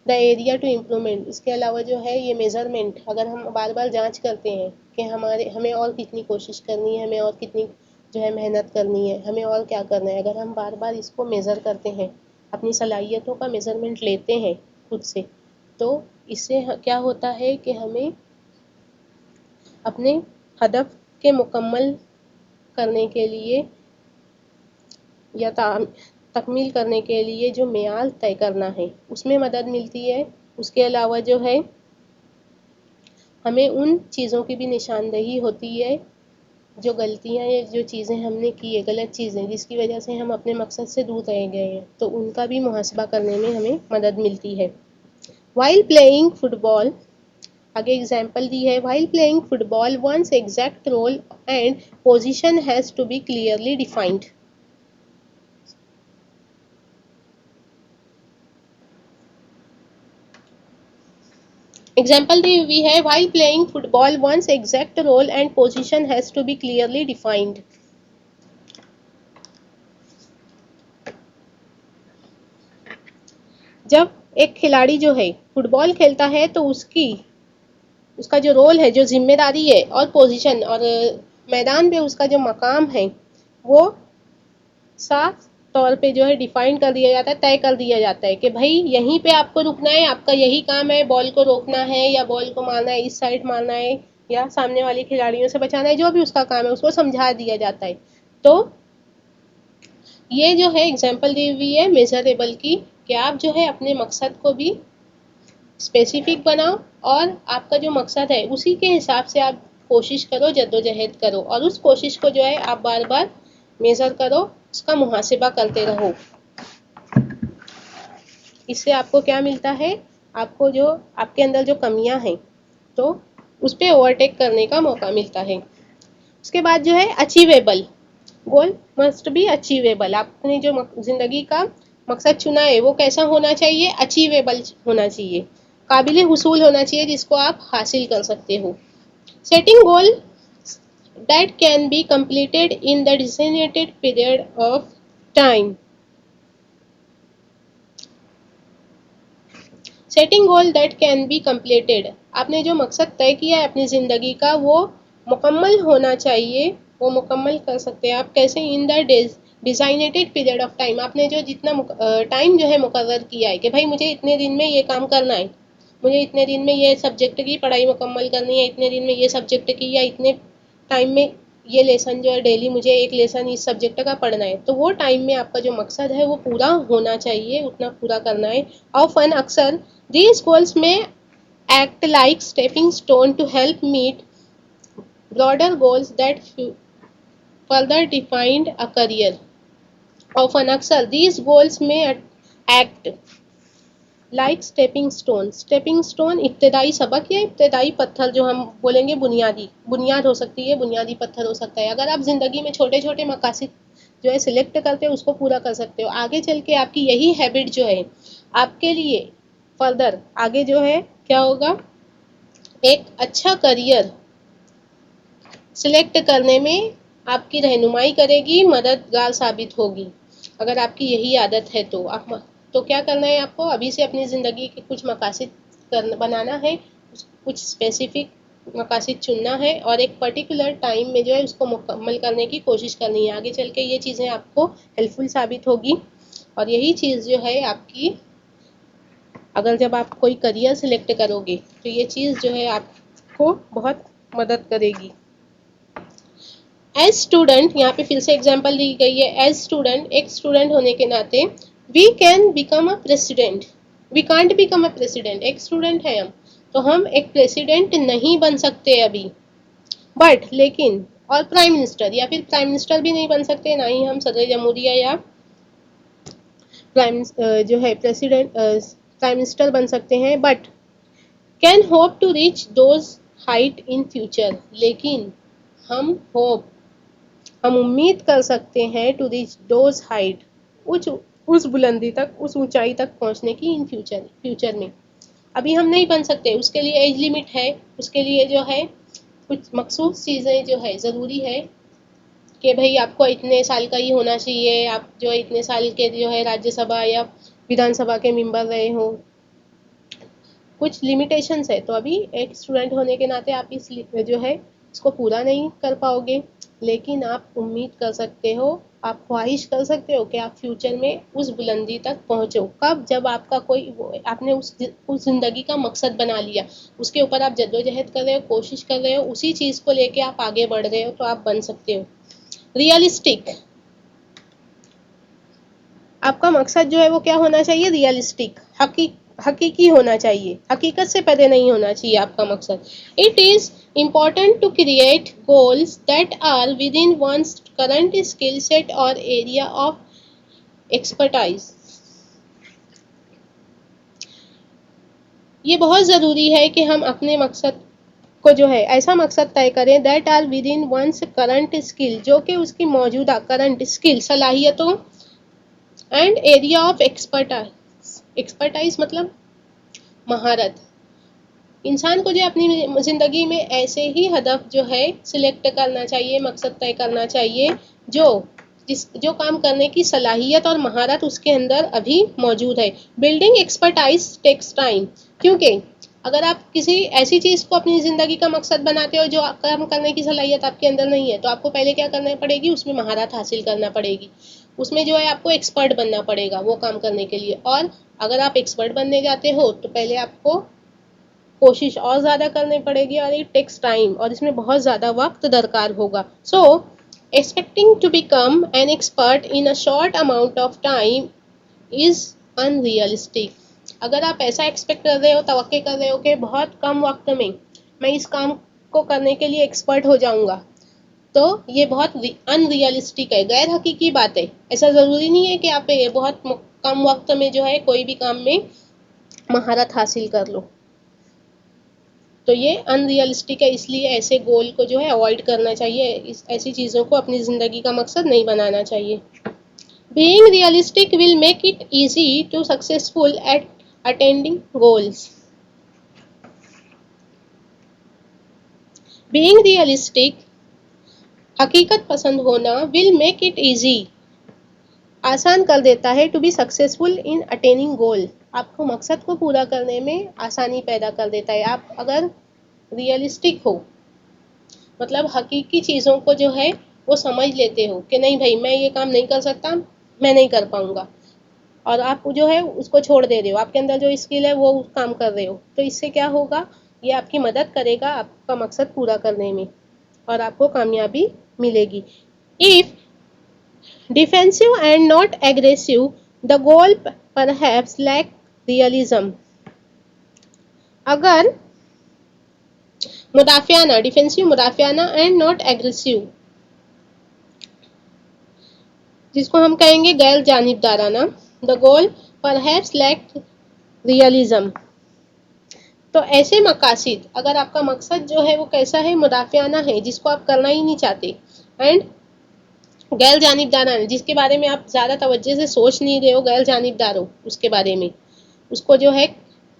the area to improvement, इसके अलावा जो है ये मेज़रमेंट, अगर हम बार बार जांच करते हैं कि हमें और कितनी कोशिश करनी है, हमें और कितनी जो है मेहनत करनी है, हमें और क्या करना है, अगर हम बार बार इसको मेज़र करते हैं, अपनी सलाहियतों का मेज़रमेंट लेते हैं खुद से, तो इससे क्या होता है कि हमें अपने हदफ के मुकम्मल करने के लिए या तकमील करने के लिए जो मेयार तय करना है उसमें मदद मिलती है। उसके अलावा जो है हमें उन चीज़ों की भी निशानदेही होती है जो गलतियाँ या जो चीज़ें हमने की है, गलत चीज़ें जिसकी वजह से हम अपने मकसद से दूर रह गए हैं, तो उनका भी मुहासबा करने में हमें मदद मिलती है। वाइल प्लेइंग फुटबॉल, आगे एग्जाम्पल दी है, while playing football one's exact role and position has to be clearly defined. Example दी हुई है, while playing football one's exact role and position has to be clearly defined। जब एक खिलाड़ी जो है फुटबॉल खेलता है तो उसका जो रोल है, जो जिम्मेदारी है और पोजीशन और मैदान पे उसका जो मकाम है वो साफ तौर पे जो है डिफाइन कर दिया जाता है, तय कर दिया जाता है कि भाई यहीं पे आपको रुकना है, आपका यही काम है, बॉल को रोकना है या बॉल को मारना है, इस साइड मारना है या सामने वाली खिलाड़ियों से बचाना है, जो भी उसका काम है उसको समझा दिया जाता है। तो ये जो है एग्जाम्पल दी हुई है मेजरेबल की, कि आप जो है अपने मकसद को भी स्पेसिफिक बनाओ और आपका जो मकसद है उसी के हिसाब से आप कोशिश करो, जद्दोजहद करो और उस कोशिश को जो है आप बार बार मेज़र करो, उसका मुहासिबा करते रहो। इससे आपको क्या मिलता है, आपको जो आपके अंदर जो कमियां हैं तो उस पर ओवरटेक करने का मौका मिलता है। उसके बाद जो है achievable, goal must be achievable. आपने जो ज़िंदगी का मकसद चुना है वो कैसा होना चाहिए, अचीवेबल होना चाहिए, काबिल हुसूल होना चाहिए, जिसको आप हासिल कर सकते हो। Setting goal that can be completed in the designated period of time। Setting goal that can be completed, आपने जो मकसद तय किया है अपनी ज़िंदगी का वो मुकम्मल होना चाहिए, वो मुकम्मल कर सकते हैं आप कैसे, in the designated period of time. आपने जो जितना टाइम जो है मुकर्रर किया है कि भाई मुझे इतने दिन में ये काम करना है, मुझे इतने दिन में ये सब्जेक्ट की पढ़ाई मुकम्मल करनी है, इतने दिन में ये सब्जेक्ट की, या इतने टाइम में ये लेसन जो है डेली मुझे एक लेसन इस सब्जेक्ट का पढ़ना है, तो वो टाइम में आपका जो मकसद है वो पूरा होना चाहिए, उतना पूरा करना है। ऑफन अक्सर these goals may act like stepping stone to help meet broader goals that further defined a career. Often अक्सर these goals may act like stepping stone, stepping stone इब्तदाई सबक या इब्तदाई पत्थर, जो हम बोलेंगे बुनियादी बुनियाद हो सकती है, बुनियादी पत्थर हो सकता है। अगर आप ज़िंदगी में छोटे छोटे मकासद जो है सिलेक्ट करते हो उसको पूरा कर सकते हो, आगे चल के आपकी यही हैबिट जो है आपके लिए फर्दर आगे जो है क्या होगा, एक अच्छा करियर सिलेक्ट करने में आपकी रहनुमाई करेगी, मददगार साबित होगी। अगर आपकी यही आदत है तो आप तो क्या करना है आपको, अभी से अपनी ज़िंदगी के कुछ मकासद बनाना है, कुछ स्पेसिफिक मकासद चुनना है और एक पर्टिकुलर टाइम में जो है उसको मुकम्मल करने की कोशिश करनी है। आगे चल के ये चीज़ें आपको हेल्पफुल साबित होगी और यही चीज़ जो है आपकी, अगर जब आप कोई करियर सिलेक्ट करोगे तो ये चीज़ जो है आपको बहुत मदद करेगी। एज स्टूडेंट, यहाँ पे फिर से एग्जाम्पल दी गई है, एज स्टूडेंट, एक स्टूडेंट होने के नाते we can become a president, we can't become a president, एक स्टूडेंट है हम तो हम एक प्रेसिडेंट नहीं बन सकते अभी, बट लेकिन, और प्राइम मिनिस्टर या फिर प्राइम मिनिस्टर भी नहीं बन सकते, ना ही हम सदर जमहूरिया या प्राइम जो है प्रेसिडेंट प्राइम मिनिस्टर बन सकते हैं, but can hope to reach those height in future, लेकिन हम उम्मीद कर सकते हैं टू रीच दोज हाइट, उस बुलंदी तक, उस ऊंचाई तक पहुंचने की इन फ्यूचर में। अभी हम नहीं बन सकते, उसके लिए एज लिमिट है, उसके लिए जो है कुछ मखसूस चीज़ें जो है ज़रूरी है कि भाई आपको इतने साल का ही होना चाहिए, आप जो है इतने साल के जो है राज्यसभा या विधानसभा के मेंबर रहे हो, कुछ लिमिटेशंस है। तो अभी एक स्टूडेंट होने के नाते आप इस जो है इसको पूरा नहीं कर पाओगे, लेकिन आप उम्मीद कर सकते हो, आप ख्वाहिश कर सकते हो कि आप फ्यूचर में उस बुलंदी तक पहुंचो। कब, जब आपका कोई आपने उस ज़िंदगी का मकसद बना लिया, उसके ऊपर आप जद्दोजहद कर रहे हो, कोशिश कर रहे हो, उसी चीज़ को लेके आप आगे बढ़ रहे हो, तो आप बन सकते हो। रियलिस्टिक, आपका मकसद जो है वो क्या होना चाहिए, रियलिस्टिक, हकीकी होना चाहिए, हकीकत से परे नहीं होना चाहिए आपका मकसद। It is important to create goals that are within one's current skill set और एरिया ऑफ एक्सपर्टाइज। ये बहुत ज़रूरी है कि हम अपने मकसद को जो है ऐसा मकसद तय करें that are within one's current skill, जो कि उसकी मौजूदा करंट स्किल सलाहियतों and area of expertise, expertise मतलब महारत। इंसान को जो अपनी ज़िंदगी में ऐसे ही हदफ जो है सिलेक्ट करना चाहिए, मकसद तय करना चाहिए जो काम करने की सलाहियत और महारत उसके अंदर अभी मौजूद है। बिल्डिंग एक्सपर्टाइज टेक्स टाइम, क्योंकि अगर आप किसी ऐसी चीज़ को अपनी ज़िंदगी का मकसद बनाते हो जो काम करने की सलाहियत आपके अंदर नहीं है, तो आपको पहले क्या करना पड़ेगी, उसमें महारत हासिल करना पड़ेगी, उसमें जो है आपको एक्सपर्ट बनना पड़ेगा वो काम करने के लिए। और अगर आप एक्सपर्ट बनने जाते हो तो पहले आपको कोशिश और ज़्यादा करनी पड़ेगी और इट टेक्स टाइम, और इसमें बहुत ज़्यादा वक्त दरकार होगा। So expecting to become an expert in a short amount of time is unrealistic. अगर आप ऐसा एक्सपेक्ट कर रहे हो, तवक्के कर रहे हो कि बहुत कम वक्त में मैं इस काम को करने के लिए एक्सपर्ट हो जाऊंगा, तो ये बहुत अनरियलिस्टिक है, गैर हकीकी बात है। ऐसा ज़रूरी नहीं है कि आप ये बहुत कम वक्त में जो है कोई भी काम में महारत हासिल कर लो, तो ये अनरियलिस्टिक है। इसलिए ऐसे गोल को जो है अवॉइड करना चाहिए, ऐसी चीज़ों को अपनी ज़िंदगी का मकसद नहीं बनाना चाहिए। Being realistic will make it easy to successful at attending goals. Being realistic, हकीकत पसंद होना, विल मेक इट ईजी, आसान कर देता है to be successful in attaining goal, आपको मकसद को पूरा करने में आसानी पैदा कर देता है। आप अगर रियलिस्टिक हो, मतलब हकीकी चीज़ों को जो है वो समझ लेते हो कि नहीं भाई मैं ये काम नहीं कर सकता, मैं नहीं कर पाऊंगा, और आप जो है उसको छोड़ दे रहे हो, आपके अंदर जो स्किल है वो काम कर रहे हो, तो इससे क्या होगा, ये आपकी मदद करेगा आपका मकसद पूरा करने में और आपको कामयाबी मिलेगी। If defensive and not aggressive the goal perhaps lack realism. अगर मुदाफियाना, डिफेंसिव मुदाफियाना एंड नॉट एग्रेसिव, जिसको हम कहेंगे गैर जानिबदाराना, the goal perhaps lack realism. तो ऐसे मकासिद, अगर आपका मकसद जो है वो कैसा है, मुदाफियाना है, जिसको आप करना ही नहीं चाहते, एंड गैर जानिबदाराना है, जिसके बारे में आप ज़्यादा तवज्जो से सोच नहीं रहे हो, गैर जानिबदार हो उसके बारे में, उसको जो है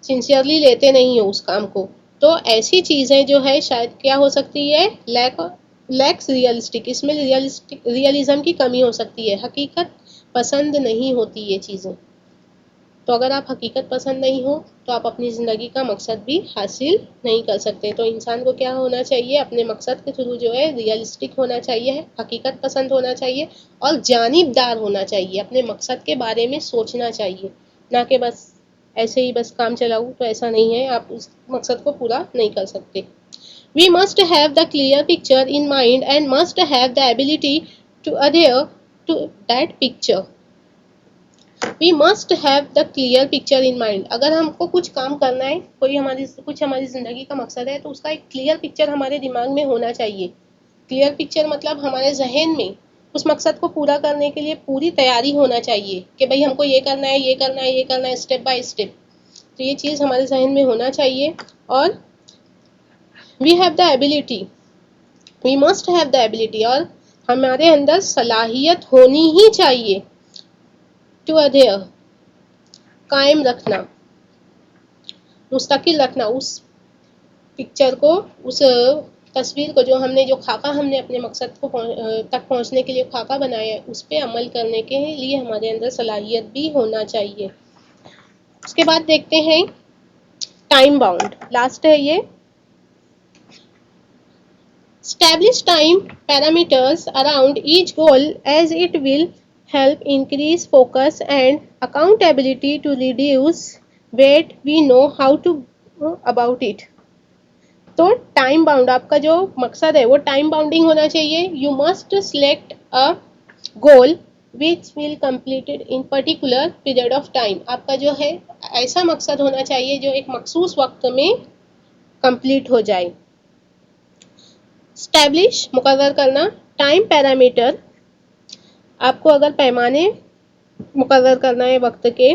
सिंसियरली लेते नहीं हो उस काम को, तो ऐसी चीज़ें जो है शायद क्या हो सकती है, लैक्स रियलिस्टिक, इसमें रियलिज्म की कमी हो सकती है, हकीकत पसंद नहीं होती ये चीज़ें। तो अगर आप हकीकत पसंद नहीं हो तो आप अपनी ज़िंदगी का मकसद भी हासिल नहीं कर सकते। तो इंसान को क्या होना चाहिए, अपने मकसद के थ्रू जो है रियलिस्टिक होना चाहिए, हकीकत पसंद होना चाहिए और जानिबदार होना चाहिए, अपने मकसद के बारे में सोचना चाहिए, ना कि बस ऐसे ही बस काम चलाऊँ, तो ऐसा नहीं है, आप उस मकसद को पूरा नहीं कर सकते। We must have the clear picture in mind and must have the ability to adhere to that picture. We must have the clear picture in mind. अगर हमको कुछ काम करना है, कोई हमारी ज़िंदगी का मकसद है, तो उसका एक क्लियर पिक्चर हमारे दिमाग में होना चाहिए। क्लियर पिक्चर मतलब हमारे जहन में उस मकसद को पूरा करने के लिए पूरी तैयारी होना चाहिए कि भाई हमको ये करना है, ये करना है, ये करना है, स्टेप बाय स्टेप। तो ये चीज़ हमारे जहन में होना चाहिए। और we have the ability, we must have the ability, और हमारे अंदर सलाहियत होनी ही चाहिए टू अधेयर, कायम रखना, मुस्तकिल रखना उस पिक्चर को, उस तस्वीर को, जो खाका हमने अपने मकसद को तक पहुंचने के लिए खाका बनाया है, उस पर अमल करने के लिए हमारे अंदर सलाहियत भी होना चाहिए। उसके बाद देखते हैं टाइम बाउंड, लास्ट है ये। Establish time parameters around each goal as it will help increase focus and accountability to reduce weight. We know how to go about it. तो टाइम बाउंड, आपका जो मकसद है वो टाइम बाउंडिंग होना चाहिए। You must select a goal which will completed in particular period of time. आपका जो है ऐसा मकसद होना चाहिए जो एक मखसूस वक्त में कंप्लीट हो जाए। स्टैब्लिश, मुकर्रर करना। टाइम पैरामीटर, आपको अगर पैमाने मुकर्रर करना है वक्त के,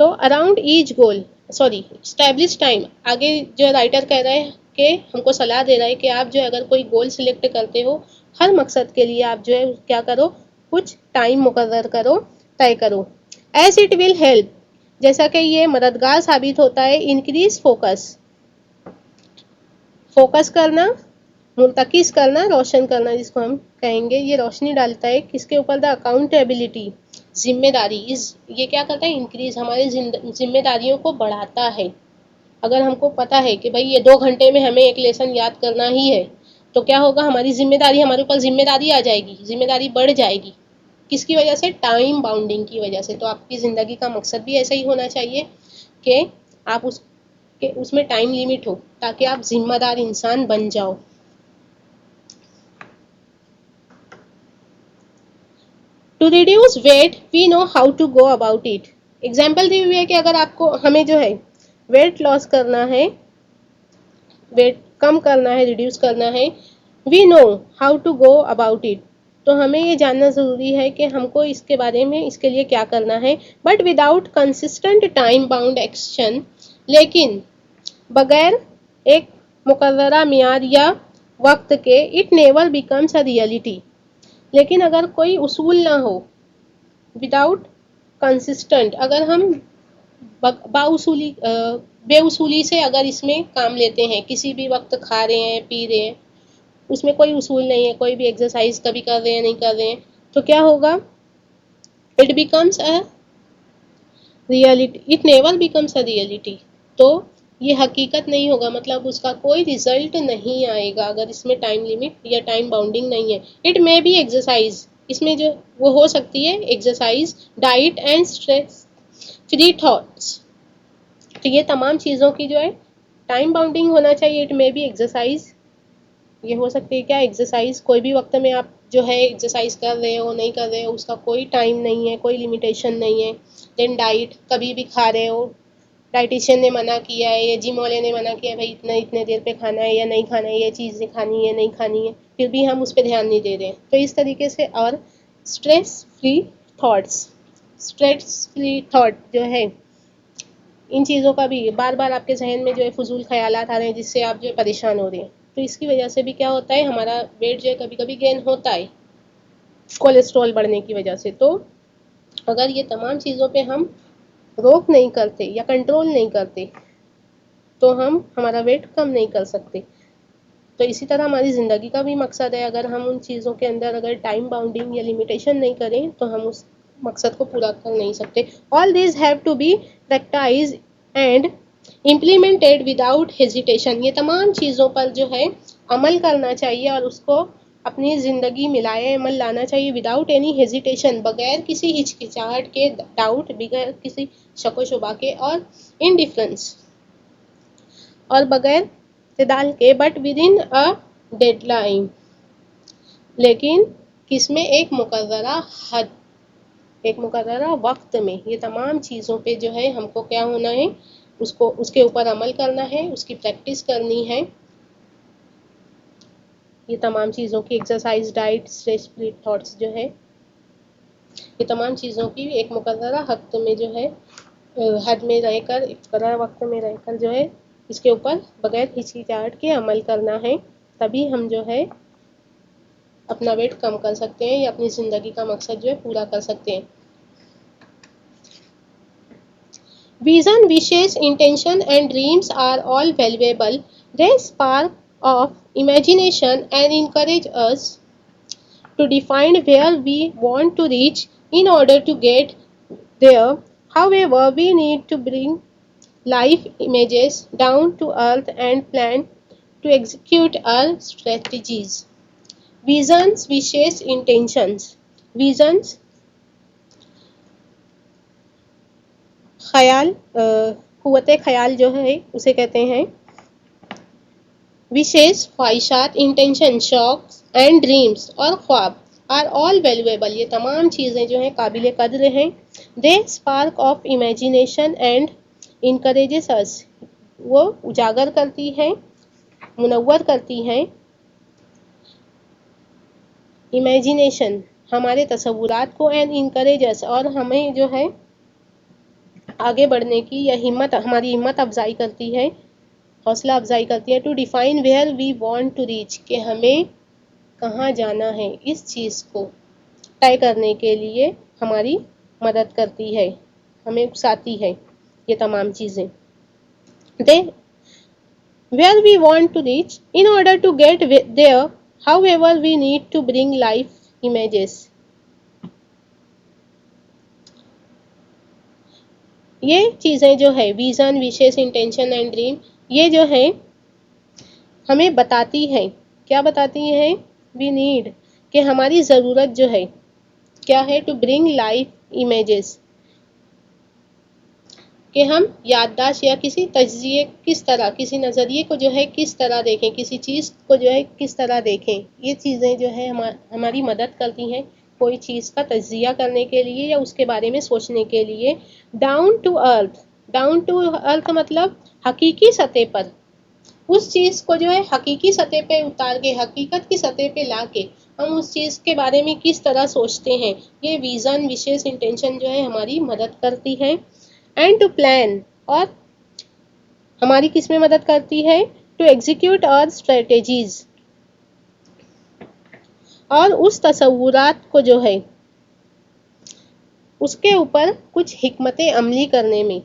तो अराउंड ईच गोल, सॉरी स्टैब्लिश टाइम, आगे जो राइटर कह रहा है कि हमको सलाह दे रहा है कि आप जो अगर कोई गोल सिलेक्ट करते हो, हर मकसद के लिए आप जो है क्या करो, कुछ टाइम मुकर्रर करो, तय करो। एज इट विल हेल्प, जैसा कि ये मददगार साबित होता है, इंक्रीज फोकस, फोकस करना, मुंतकिस करना, रोशन करना, जिसको हम कहेंगे, ये रोशनी डालता है किसके ऊपर, द अकाउंटेबिलिटी, जिम्मेदारी। ये क्या करता है, इंक्रीज, हमारी जिम्मेदारियों को बढ़ाता है। अगर हमको पता है कि भाई ये 2 घंटे में हमें एक लेसन याद करना ही है, तो क्या होगा, हमारी जिम्मेदारी, हमारे ऊपर जिम्मेदारी आ जाएगी, जिम्मेदारी बढ़ जाएगी। किसकी वजह से, टाइम बाउंडिंग की वजह से। तो आपकी ज़िंदगी का मकसद भी ऐसा ही होना चाहिए कि आप उसमें टाइम लिमिट हो, ताकि आप जिम्मेदार इंसान बन जाओ। To reduce weight we know how to go about it. Example दी हुई है कि अगर आपको, हमें जो है वेट लॉस करना है, वेट कम करना है, रिड्यूस करना है, we know how to go about it. तो हमें ये जानना ज़रूरी है कि हमको इसके बारे में, इसके लिए क्या करना है। But without consistent time bound action, लेकिन बगैर एक मुकर्ररा मियाद या वक्त के, it never becomes a reality. लेकिन अगर कोई उसूल ना हो, विदाउट कंसिस्टेंट, अगर हम बेउसूली से अगर इसमें काम लेते हैं, किसी भी वक्त खा रहे हैं, पी रहे हैं, उसमें कोई उसूल नहीं है, कोई भी एक्सरसाइज कभी कर रहे हैं, नहीं कर रहे हैं, तो क्या होगा, it becomes a reality, it never becomes a reality. तो ये हकीकत नहीं होगा, मतलब उसका कोई रिजल्ट नहीं आएगा अगर इसमें टाइम लिमिट या टाइम बाउंडिंग नहीं है। इट मे बी एक्सरसाइज, इसमें जो वो हो सकती है exercise, diet and stress free thoughts. तो ये तमाम चीज़ों की जो है टाइम बाउंडिंग होना चाहिए। इट मे बी एक्सरसाइज, ये हो सकती है क्या, एक्सरसाइज कोई भी वक्त में आप जो है एक्सरसाइज कर रहे हो नहीं कर रहे हो उसका कोई टाइम नहीं है, कोई लिमिटेशन नहीं है। देन डाइट कभी भी खा रहे हो, डाइटिशियन ने मना किया है या जिम वाले ने मना किया है भाई इतना इतने देर पे खाना है या नहीं खाना है, ये चीज़ें खानी है नहीं खानी है, फिर भी हम उस पर ध्यान नहीं दे रहे हैं। तो इस तरीके से। और stress free thoughts, stress free thought जो है, इन चीज़ों का भी बार बार आपके जहन में जो है फजूल ख्यालात आ रहे हैं जिससे आप जो है परेशान हो रहे हैं, तो इसकी वजह से भी क्या होता है, हमारा वेट जो है कभी कभी गेन होता है कोलेस्ट्रॉल बढ़ने की वजह से। तो अगर ये तमाम चीज़ों पे हम रोक नहीं करते या कंट्रोल नहीं करते तो हम हमारा वेट कम नहीं कर सकते। तो इसी तरह हमारी ज़िंदगी का भी मकसद है, अगर हम उन चीज़ों के अंदर अगर टाइम बाउंडिंग या लिमिटेशन नहीं करें तो हम उस मकसद को पूरा कर नहीं सकते। All this have to be practise and implemented without hesitation, ये तमाम चीज़ों पर जो है अमल करना चाहिए और उसको अपनी ज़िंदगी में लाए अमल लाना चाहिए विदाउट एनी हेजिटेशन, बगैर किसी हिचकिचाहट के, डाउट, बगैर किसी शक शुबा के और इनडिफरेंस, और बगैर इत्तेदाल के, but with in a deadline, लेकिन किसमें, एक मुकर्ररा हद, एक मुकर्ररा वक्त में ये तमाम चीज़ों पे जो है हमको क्या होना है, उसको उसके ऊपर अमल करना है, उसकी प्रैक्टिस करनी है। ये तमाम चीज़ों की exercise, diet, stress free thoughts जो है, ये तमाम चीज़ों की एक मुकर्ररा हद में जो है हद में रहकर, एक मुकर्ररा वक्त में रहकर जो है इसके ऊपर बगैर हिचकिचाहट के अमल करना है, तभी हम जो है अपना वेट कम कर सकते हैं या अपनी ज़िंदगी का मकसद जो है पूरा कर सकते हैं। Vision, wishes, intention and dreams are all valuable. They spark of imagination and encourage us to define where we want to reach. In order to get there, however, we need to bring life images down to earth and plan to execute our strategies. Visions, wishes, intentions. Visions, ख्याल, कुव्वत ख्याल जो है उसे कहते हैं। विशेष, ख्वाहिशात, intention, शौक, and dreams, और ख्वाब, आर ऑल वैल्यूएबल, ये तमाम चीज़ें जो हैं काबिल कद्र हैं। They spark of imagination and encourages us, वो उजागर करती हैं, मुनव्वर करती हैं, इमेजिनेशन हमारे तसव्वुरात को, एंड इनकरेजेस, और हमें जो है आगे बढ़ने की या हिम्मत, हमारी हिम्मत अफजाई करती है, हौसला अफजाई करती है। To define where we want to reach, कि हमें कहाँ जाना है, इस चीज़ को तय करने के लिए हमारी मदद करती है, हमें उकसाती है ये तमाम चीज़ें। They where we want to reach, in order to get there, however we need to bring life images, ये चीज़ें जो है विज़न, विशेष, इंटेंशन एंड ड्रीम, ये जो है हमें बताती हैं, क्या बताती हैं, वी नीड, कि हमारी ज़रूरत जो है क्या है, टू ब्रिंग लाइफ इमेजेस, कि हम याददाश्त या किसी तज्जिए, किस तरह, किसी नज़रिए को जो है किस तरह देखें, किसी चीज़ को जो है किस तरह देखें, ये चीज़ें जो है हमारी मदद करती हैं कोई चीज़ का तज्जिया करने के लिए या उसके बारे में सोचने के लिए। Down to earth, down to earth मतलब हकीकी सतह पर, उस चीज़ को जो है हकीकी सतह पे उतार के, हकीकत की सतह पे ला के हम उस चीज़ के बारे में किस तरह सोचते हैं, ये विज़न, विशेष, इंटेंशन जो है हमारी मदद करती है। एंड टू प्लान, और हमारी किस में मदद करती है, टू एग्जीक्यूट और स्ट्रेटेजीज, और उस तसव्वुरात को जो है उसके ऊपर कुछ हिकमतें अमली करने में,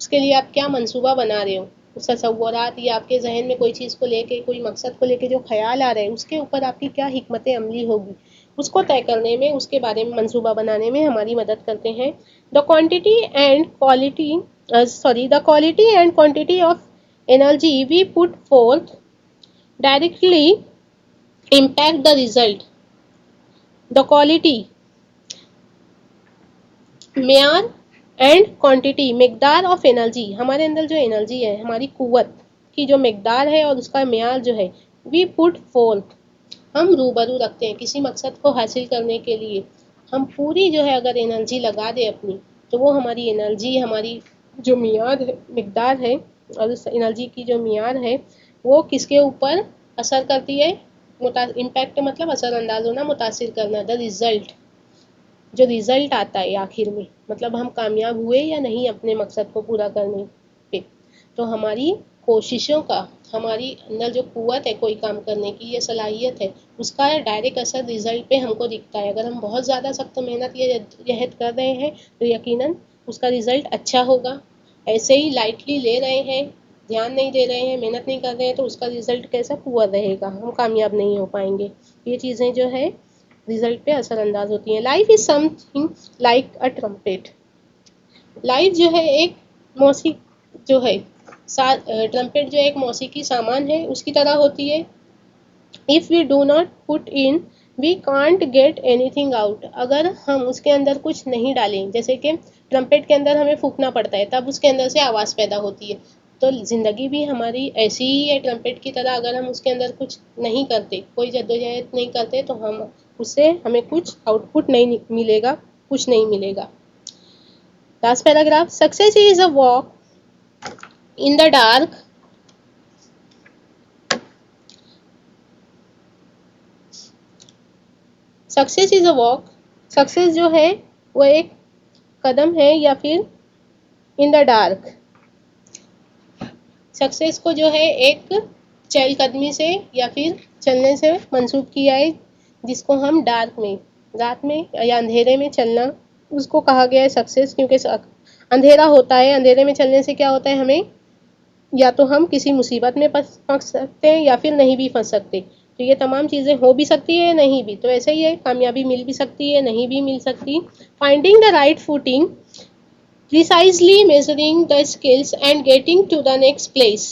उसके लिए आप क्या मंसूबा बना रहे हो, उस तसव्वुरात या आपके जहन में कोई चीज़ को लेके, कोई मकसद को लेके जो ख्याल आ रहे हैं उसके ऊपर आपकी क्या हिकमतें अमली होगी, उसको तय करने में, उसके बारे में मंसूबा बनाने में हमारी मदद करते हैं। The quantity and quality the quality and quantity of energy we put forth directly impact the result. The quality, मेयार, एंड क्वांटिटी, मिकदार ऑफ एनर्जी, हमारे अंदर जो एनर्जी है, हमारी कुव्वत की जो मिकदार है और उसका मेयार जो है, वी पुट फोर्थ, हम रूबरू रखते हैं। किसी मकसद को हासिल करने के लिए हम पूरी जो है अगर एनर्जी लगा दें अपनी, तो वो हमारी एनर्जी, हमारी जो मिकदार है और उस एनर्जी की जो मियार है वो किसके ऊपर असर करती है? इम्पैक्ट मतलब असरअंदाज होना, मुतासिर करना। द रिजल्ट, जो रिजल्ट आता है आखिर में, मतलब हम कामयाब हुए या नहीं अपने मकसद को पूरा करने पे, तो हमारी कोशिशों का, हमारी अंदर जो कुव्वत है कोई काम करने की, ये सलाहियत है, उसका डायरेक्ट असर रिजल्ट पे हमको दिखता है। अगर हम बहुत ज़्यादा सख्त मेहनत या जहद कर रहे हैं तो यकीनन उसका रिजल्ट अच्छा होगा। ऐसे ही लाइटली ले रहे हैं, ध्यान नहीं दे रहे हैं, मेहनत नहीं कर रहे हैं, तो उसका रिजल्ट कैसा? पुअर रहेगा, हम कामयाब नहीं हो पाएंगे। ये चीज़ें जो है रिजल्ट पे असरअंदाज होती हैं। Life is something like a trumpet. Life जो है एक मौसीक जो है, ट्रम्पेट जो एक मौसीकी सामान है उसकी तरह होती है। If we do not put in we can't get anything out. अगर हम उसके अंदर कुछ नहीं डालें, जैसे कि ट्रम्पेट के अंदर हमें फूकना पड़ता है तब उसके अंदर से आवाज़ पैदा होती है, तो ज़िंदगी भी हमारी ऐसी ही है ट्रम्पेट की तरह। अगर हम उसके अंदर कुछ नहीं करते, कोई जद्दोजहद नहीं करते, तो हम उससे हमें कुछ आउटपुट नहीं मिलेगा, कुछ नहीं मिलेगा। Last paragraph, success is a walk in the dark, success is a walk, success जो है वो एक कदम है या फिर इन द डार्क, सक्सेस को जो है एक चहलकदमी से या फिर चलने से मंसूब किया है, जिसको हम डार्क में, रात में या अंधेरे में चलना, उसको कहा गया है सक्सेस। क्योंकि अंधेरा होता है, अंधेरे में चलने से क्या होता है, हमें या तो हम किसी मुसीबत में फंस सकते हैं या फिर नहीं भी फंस सकते। तो ये तमाम चीज़ें हो भी सकती है, नहीं भी, तो ऐसे ही है, कामयाबी मिल भी सकती है, नहीं भी मिल सकती। Finding the right footing, precisely measuring the skills and getting to the next place,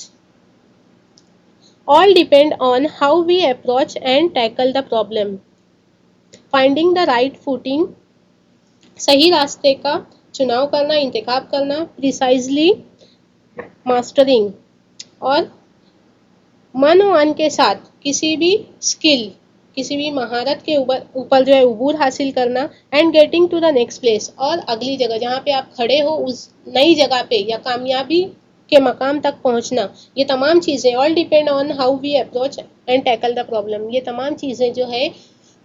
all depend on how we approach and tackle the problem. Finding the right footing, सही रास्ते का चुनाव करना, इंतखाब करना, प्रिसाइजली मास्टरिंग, और मन वन के साथ किसी भी स्किल, किसी भी महारत के ऊपर जो है उबूर हासिल करना, and getting to the next place, और अगली जगह जहाँ पे आप खड़े हो उस नई जगह पे या कामयाबी के मकाम तक पहुँचना। ये तमाम चीज़ें all depend on how we approach and tackle the problem. ये तमाम चीज़ें जो है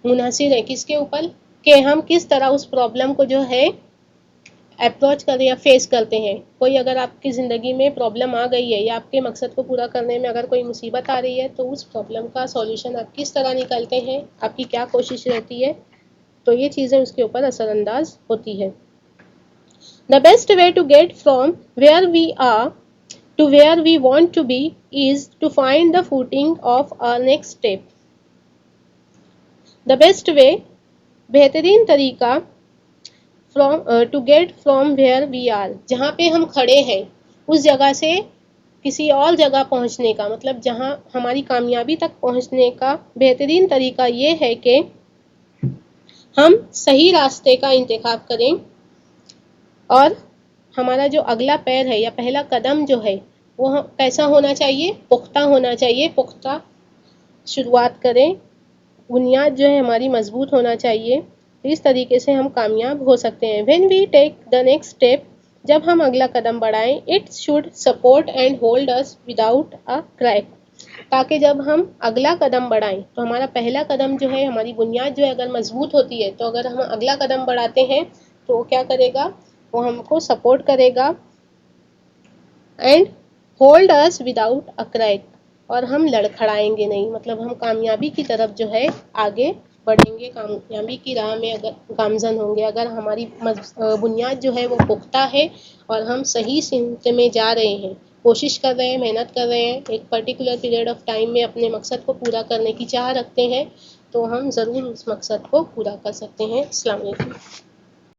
मुनहसिर है किसके ऊपर, कि हम किस तरह उस प्रॉब्लम को जो है अप्रोच करें या फेस करते हैं। कोई अगर आपकी ज़िंदगी में प्रॉब्लम आ गई है या आपके मकसद को पूरा करने में अगर कोई मुसीबत आ रही है, तो उस प्रॉब्लम का सॉल्यूशन आप किस तरह निकालते हैं, आपकी क्या कोशिश रहती है, तो ये चीज़ें उसके ऊपर असरअंदाज होती है। The best way to get from where we are to where we want to be is to find the footing of our next step. The best way, बेहतरीन तरीका, to get from where we are, जहाँ पे हम खड़े हैं उस जगह से किसी और जगह पहुँचने का, मतलब जहाँ हमारी कामयाबी तक पहुँचने का बेहतरीन तरीका ये है कि हम सही रास्ते का इंतखाब करें, और हमारा जो अगला पैर है या पहला कदम जो है वो कैसा होना चाहिए, पुख्ता होना चाहिए। पुख्ता शुरुआत करें, बुनियाद जो है हमारी मजबूत होना चाहिए। इस तरीके से हम कामयाब हो सकते हैं। When we take the next step, जब हम अगला कदम बढ़ाएं, it should support and hold us without a crack, ताकि जब हम अगला कदम बढ़ाएं तो हमारा पहला कदम जो है, हमारी बुनियाद जो है अगर मजबूत होती है, तो अगर हम अगला कदम बढ़ाते हैं तो वो क्या करेगा, वो हमको सपोर्ट करेगा and hold us without a crack, और हम लड़खड़ाएंगे नहीं, मतलब हम कामयाबी की तरफ जो है आगे बढ़ेंगे, कामयाबी की राह में अगर गामजन होंगे, अगर हमारी बुनियाद जो है वो पुख्ता है और हम सही सिमत में जा रहे हैं, कोशिश कर रहे हैं, मेहनत कर रहे हैं, एक पर्टिकुलर पीरियड ऑफ टाइम में अपने मकसद को पूरा करने की चाह रखते हैं, तो हम ज़रूर उस मकसद को पूरा कर सकते हैं। अस्सलाम वालेकुम।